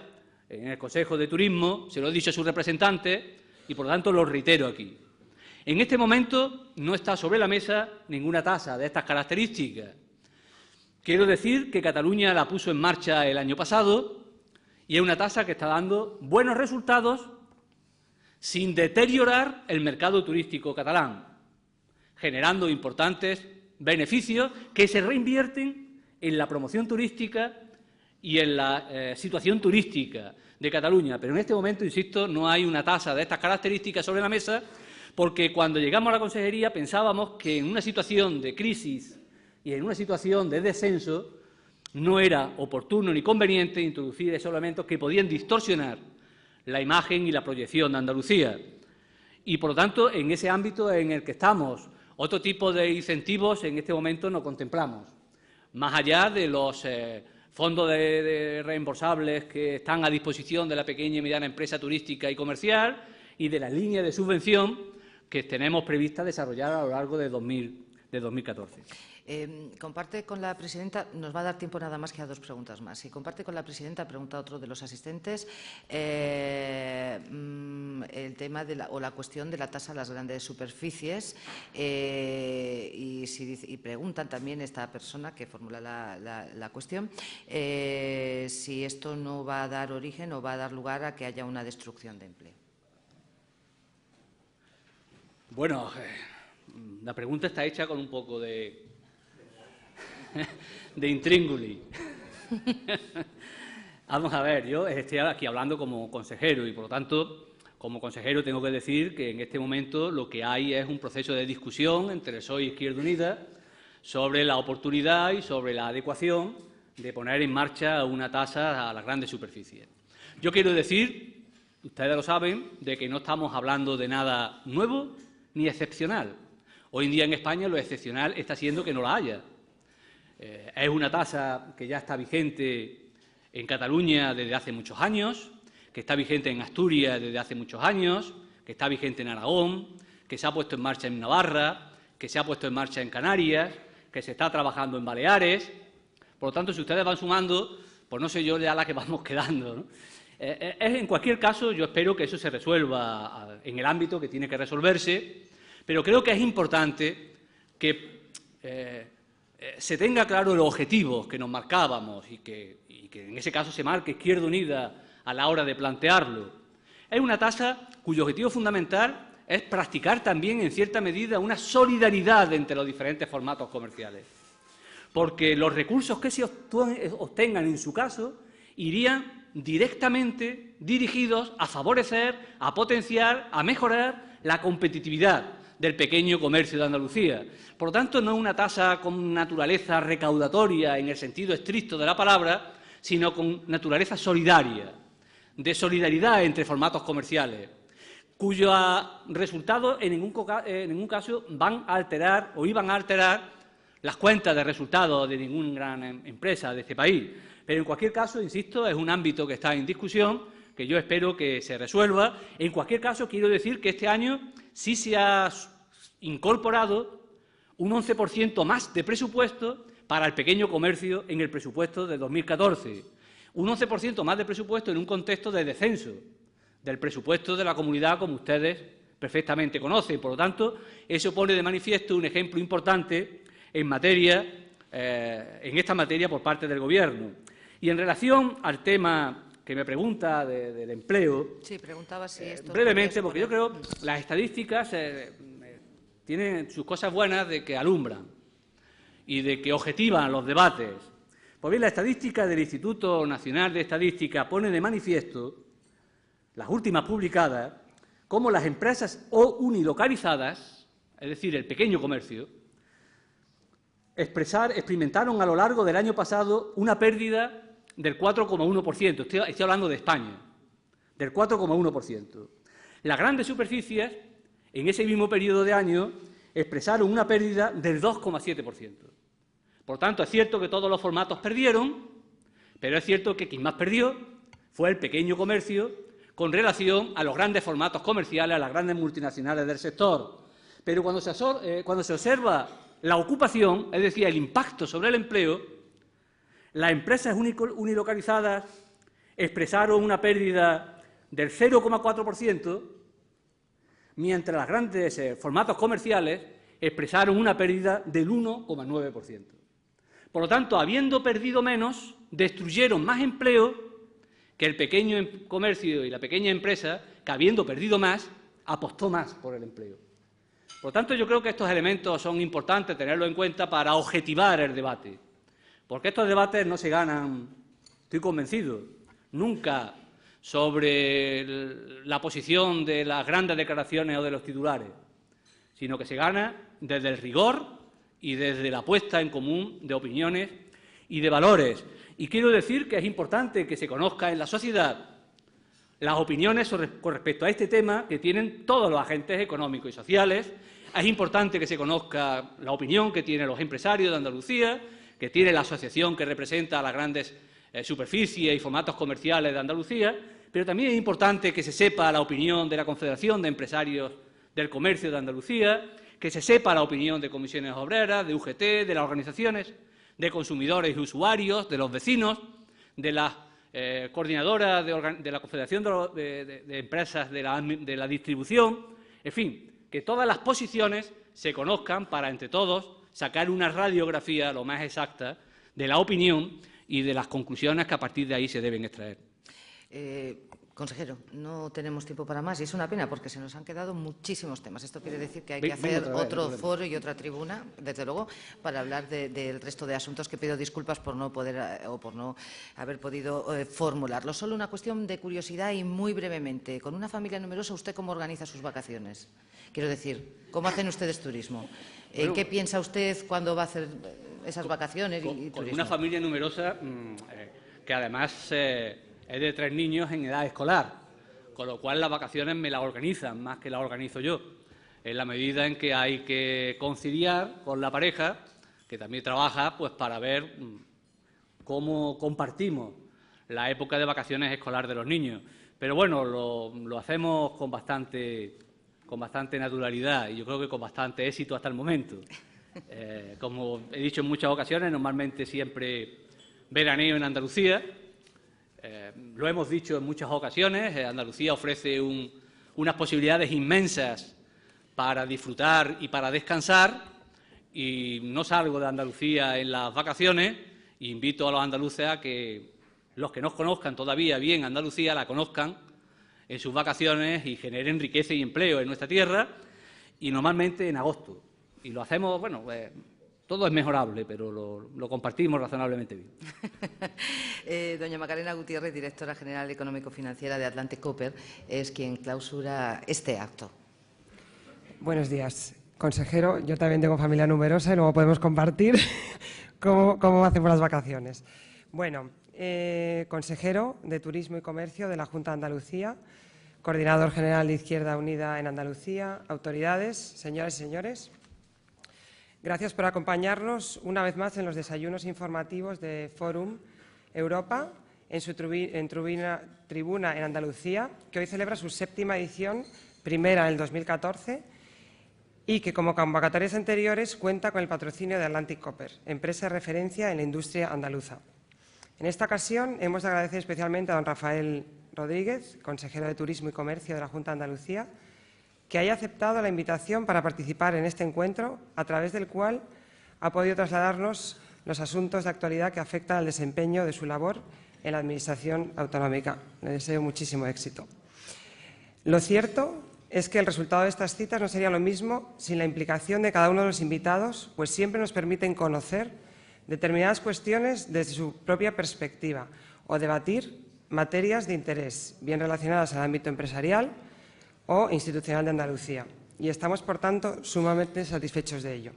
en el Consejo de Turismo, se lo he dicho a sus representantes y, por lo tanto, lo reitero aquí. En este momento no está sobre la mesa ninguna tasa de estas características. Quiero decir que Cataluña la puso en marcha el año pasado y es una tasa que está dando buenos resultados sin deteriorar el mercado turístico catalán, generando importantes beneficios que se reinvierten en la promoción turística y en la situación turística de Cataluña. Pero en este momento, insisto, no hay una tasa de estas características sobre la mesa, porque cuando llegamos a la consejería pensábamos que en una situación de crisis y en una situación de descenso no era oportuno ni conveniente introducir esos elementos que podían distorsionar la imagen y la proyección de Andalucía. Y, por lo tanto, en ese ámbito en el que estamos, otro tipo de incentivos en este momento no contemplamos, más allá de los fondos de reembolsables que están a disposición de la pequeña y mediana empresa turística y comercial y de la línea de subvención que tenemos prevista desarrollar a lo largo de 2014. Comparte con la presidenta, nos va a dar tiempo nada más que a dos preguntas más. Si comparte con la presidenta, pregunta otro de los asistentes, el tema de la cuestión de la tasa a las grandes superficies y preguntan también esta persona que formula la cuestión si esto no va a dar origen o va a dar lugar a que haya una destrucción de empleo. Bueno, la pregunta está hecha con un poco de intríngulis. Vamos a ver, yo estoy aquí hablando como consejero y, por lo tanto, como consejero tengo que decir que en este momento lo que hay es un proceso de discusión entre PSOE y Izquierda Unida sobre la oportunidad y sobre la adecuación de poner en marcha una tasa a las grandes superficies. Yo quiero decir, ustedes lo saben, de que no estamos hablando de nada nuevo ni excepcional. Hoy en día en España lo excepcional está siendo que no la haya. Es una tasa que ya está vigente en Cataluña desde hace muchos años, que está vigente en Asturias desde hace muchos años, que está vigente en Aragón, que se ha puesto en marcha en Navarra, que se ha puesto en marcha en Canarias, que se está trabajando en Baleares. Por lo tanto, si ustedes van sumando, pues no sé yo ya la que vamos quedando, ¿no? En cualquier caso, yo espero que eso se resuelva en el ámbito que tiene que resolverse, pero creo que es importante que se tenga claro los objetivos que nos marcábamos y que en ese caso se marque Izquierda Unida a la hora de plantearlo. Es una tasa cuyo objetivo fundamental es practicar también, en cierta medida, una solidaridad entre los diferentes formatos comerciales, porque los recursos que se obtengan en su caso irían directamente dirigidos a favorecer, a potenciar, a mejorar la competitividad del pequeño comercio de Andalucía. Por lo tanto, no es una tasa con naturaleza recaudatoria en el sentido estricto de la palabra, sino con naturaleza solidaria, de solidaridad entre formatos comerciales, cuyos resultados en ningún caso van a alterar o iban a alterar las cuentas de resultados de ninguna gran empresa de este país. Pero, en cualquier caso, insisto, es un ámbito que está en discusión, que yo espero que se resuelva. En cualquier caso, quiero decir que este año sí se ha incorporado un 11% más de presupuesto para el pequeño comercio en el presupuesto de 2014. Un 11% más de presupuesto en un contexto de descenso del presupuesto de la comunidad, como ustedes perfectamente conocen. Por lo tanto, eso pone de manifiesto un ejemplo importante en esta materia por parte del Gobierno. Y en relación al tema que me pregunta del empleo, sí, preguntaba si esto brevemente, porque yo creo que las estadísticas tienen sus cosas buenas de que alumbran y de que objetivan los debates. Pues bien, la estadística del Instituto Nacional de Estadística pone de manifiesto, las últimas publicadas, cómo las empresas unilocalizadas, es decir, el pequeño comercio, experimentaron a lo largo del año pasado una pérdida del 4,1%. Estoy hablando de España, del 4,1%. Las grandes superficies, en ese mismo periodo de año, expresaron una pérdida del 2,7%. Por tanto, es cierto que todos los formatos perdieron, pero es cierto que quien más perdió fue el pequeño comercio con relación a los grandes formatos comerciales, a las grandes multinacionales del sector. Pero cuando se observa la ocupación, es decir, el impacto sobre el empleo, las empresas unilocalizadas expresaron una pérdida del 0,4%, mientras los grandes formatos comerciales expresaron una pérdida del 1,9%. Por lo tanto, habiendo perdido menos, destruyeron más empleo que el pequeño comercio y la pequeña empresa, que habiendo perdido más, apostó más por el empleo. Por lo tanto, yo creo que estos elementos son importantes tenerlos en cuenta para objetivar el debate. Porque estos debates no se ganan, estoy convencido, nunca sobre la posición de las grandes declaraciones o de los titulares, sino que se gana desde el rigor y desde la puesta en común de opiniones y de valores. Y quiero decir que es importante que se conozca en la sociedad las opiniones con respecto a este tema que tienen todos los agentes económicos y sociales. Es importante que se conozca la opinión que tienen los empresarios de Andalucía, que tiene la asociación que representa a las grandes superficies y formatos comerciales de Andalucía, pero también es importante que se sepa la opinión de la Confederación de Empresarios del Comercio de Andalucía, que se sepa la opinión de comisiones obreras, de UGT, de las organizaciones de consumidores y usuarios, de los vecinos, de las coordinadoras de la Confederación de Empresas de la Distribución, en fin, que todas las posiciones se conozcan para, entre todos, sacar una radiografía lo más exacta de la opinión y de las conclusiones que a partir de ahí se deben extraer. Consejero, no tenemos tiempo para más y es una pena porque se nos han quedado muchísimos temas. Esto quiere decir que hay que hacer otro foro y otra tribuna, desde luego, para hablar del resto de asuntos, que pido disculpas por no poder o por no haber podido formularlo. Solo una cuestión de curiosidad y muy brevemente. Con una familia numerosa, ¿usted cómo organiza sus vacaciones? Quiero decir, ¿cómo hacen ustedes turismo? Bueno, ¿qué piensa usted cuando va a hacer esas vacaciones y turismo? Con una familia numerosa que además es de 3 niños en edad escolar, con lo cual las vacaciones me las organizan más que las organizo yo, en la medida en que hay que conciliar con la pareja, que también trabaja, pues para ver cómo compartimos la época de vacaciones escolar de los niños. Pero bueno, lo hacemos con bastante naturalidad y yo creo que con bastante éxito hasta el momento. Como he dicho en muchas ocasiones, normalmente siempre veraneo en Andalucía. Lo hemos dicho en muchas ocasiones, Andalucía ofrece unas posibilidades inmensas para disfrutar y para descansar, y no salgo de Andalucía en las vacaciones. Invito a los andaluces a que los que no conozcan todavía bien Andalucía la conozcan en sus vacaciones y generen riqueza y empleo en nuestra tierra, y normalmente en agosto. Y lo hacemos, bueno, todo es mejorable, pero lo compartimos razonablemente bien. Doña Macarena Gutiérrez, directora general económico-financiera de Atlantic Copper, es quien clausura este acto. Buenos días, consejero. Yo también tengo familia numerosa y luego podemos compartir cómo hacemos las vacaciones. Bueno, consejero de Turismo y Comercio de la Junta de Andalucía, coordinador general de Izquierda Unida en Andalucía, autoridades, señoras y señores. Gracias por acompañarnos una vez más en los desayunos informativos de Forum Europa, en su tribuna en Andalucía, que hoy celebra su 7ª edición, primera en el 2014, y que, como convocatorias anteriores, cuenta con el patrocinio de Atlantic Copper, empresa de referencia en la industria andaluza. En esta ocasión hemos de agradecer especialmente a don Rafael Rodríguez, consejero de Turismo y Comercio de la Junta de Andalucía, que haya aceptado la invitación para participar en este encuentro, a través del cual ha podido trasladarnos los asuntos de actualidad que afectan al desempeño de su labor en la Administración autonómica. Le deseo muchísimo éxito. Lo cierto es que el resultado de estas citas no sería lo mismo sin la implicación de cada uno de los invitados, pues siempre nos permiten conocer determinadas cuestiones desde su propia perspectiva o debatir materias de interés, bien relacionadas al ámbito empresarial o institucional de Andalucía. Y estamos, por tanto, sumamente satisfechos de ello.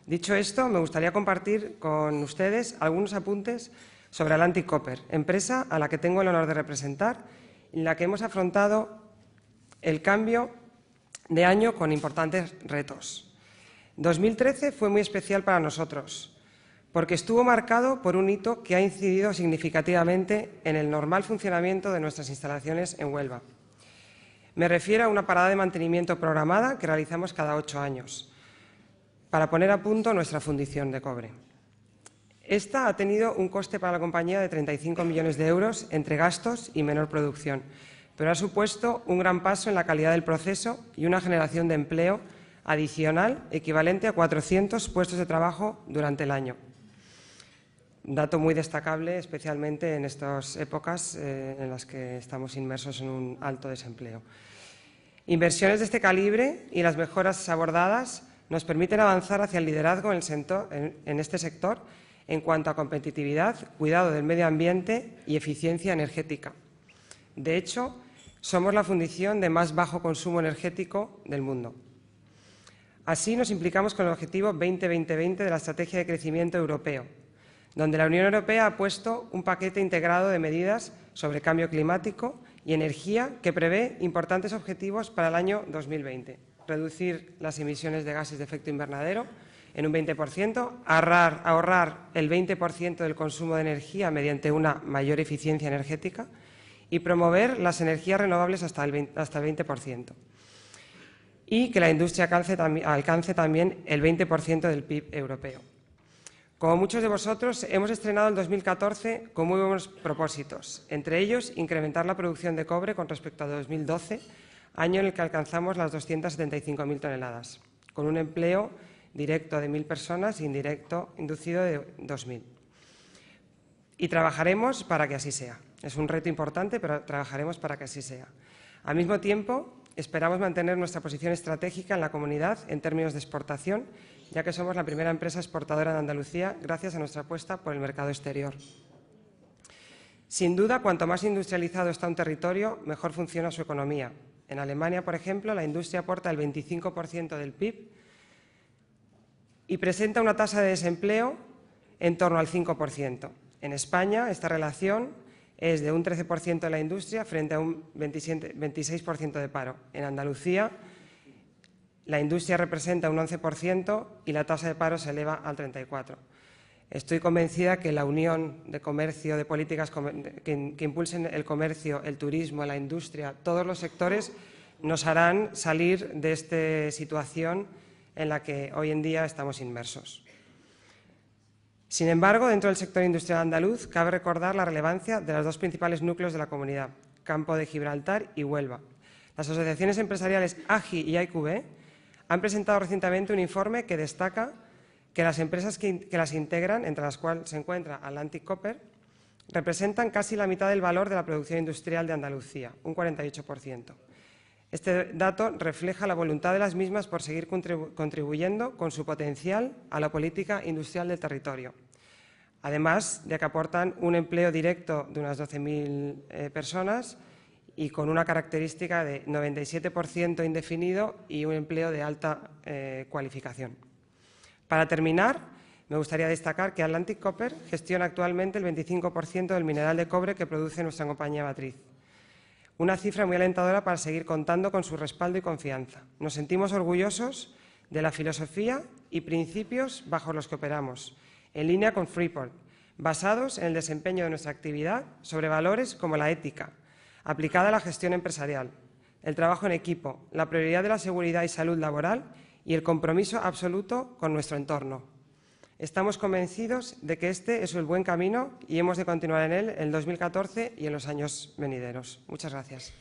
Dicho esto, me gustaría compartir con ustedes algunos apuntes sobre Atlantic Copper, empresa a la que tengo el honor de representar, en la que hemos afrontado el cambio de año con importantes retos. 2013 fue muy especial para nosotros, porque estuvo marcado por un hito que ha incidido significativamente en el normal funcionamiento de nuestras instalaciones en Huelva. Me refiero a una parada de mantenimiento programada que realizamos cada 8 años, para poner a punto nuestra fundición de cobre. Esta ha tenido un coste para la compañía de 35 millones de euros entre gastos y menor producción, pero ha supuesto un gran paso en la calidad del proceso y una generación de empleo adicional equivalente a 400 puestos de trabajo durante el año. Un dato muy destacable, especialmente en estas épocas en las que estamos inmersos en un alto desempleo. Inversiones de este calibre y las mejoras abordadas nos permiten avanzar hacia el liderazgo en este sector en cuanto a competitividad, cuidado del medio ambiente y eficiencia energética. De hecho, somos la fundición de más bajo consumo energético del mundo. Así nos implicamos con el objetivo 20-20-20 de la Estrategia de Crecimiento Europeo, donde la Unión Europea ha puesto un paquete integrado de medidas sobre cambio climático y energía que prevé importantes objetivos para el año 2020. Reducir las emisiones de gases de efecto invernadero en un 20%, ahorrar el 20% del consumo de energía mediante una mayor eficiencia energética y promover las energías renovables hasta el 20%. Y que la industria alcance también el 20% del PIB europeo. Como muchos de vosotros, hemos estrenado el 2014 con muy buenos propósitos, entre ellos incrementar la producción de cobre con respecto a 2012, año en el que alcanzamos las 275.000 toneladas, con un empleo directo de 1.000 personas e indirecto inducido de 2.000. Y trabajaremos para que así sea. Es un reto importante, pero trabajaremos para que así sea. Al mismo tiempo, esperamos mantener nuestra posición estratégica en la comunidad en términos de exportación, ya que somos la primera empresa exportadora de Andalucía gracias a nuestra apuesta por el mercado exterior. Sin duda, cuanto más industrializado está un territorio, mejor funciona su economía. En Alemania, por ejemplo, la industria aporta el 25% del PIB y presenta una tasa de desempleo en torno al 5%. En España, esta relación es de un 13% de la industria frente a un 26% de paro. En Andalucía, la industria representa un 11% y la tasa de paro se eleva al 34%. Estoy convencida que la unión de comercio, de políticas que impulsen el comercio, el turismo, la industria, todos los sectores, nos harán salir de esta situación en la que hoy en día estamos inmersos. Sin embargo, dentro del sector industrial andaluz, cabe recordar la relevancia de los dos principales núcleos de la comunidad, Campo de Gibraltar y Huelva. Las asociaciones empresariales AGI y AIQB han presentado recientemente un informe que destaca que las empresas que las integran, entre las cuales se encuentra Atlantic Copper, representan casi la mitad del valor de la producción industrial de Andalucía, un 48%. Este dato refleja la voluntad de las mismas por seguir contribuyendo con su potencial a la política industrial del territorio, además de que aportan un empleo directo de unas 12.000 personas y con una característica de 97% indefinido y un empleo de alta cualificación. Para terminar, me gustaría destacar que Atlantic Copper gestiona actualmente el 25% del mineral de cobre que produce nuestra compañía matriz. Una cifra muy alentadora para seguir contando con su respaldo y confianza. Nos sentimos orgullosos de la filosofía y principios bajo los que operamos, en línea con Freeport, basados en el desempeño de nuestra actividad sobre valores como la ética, aplicada a la gestión empresarial, el trabajo en equipo, la prioridad de la seguridad y salud laboral y el compromiso absoluto con nuestro entorno. Estamos convencidos de que este es el buen camino y hemos de continuar en él en 2014 y en los años venideros. Muchas gracias.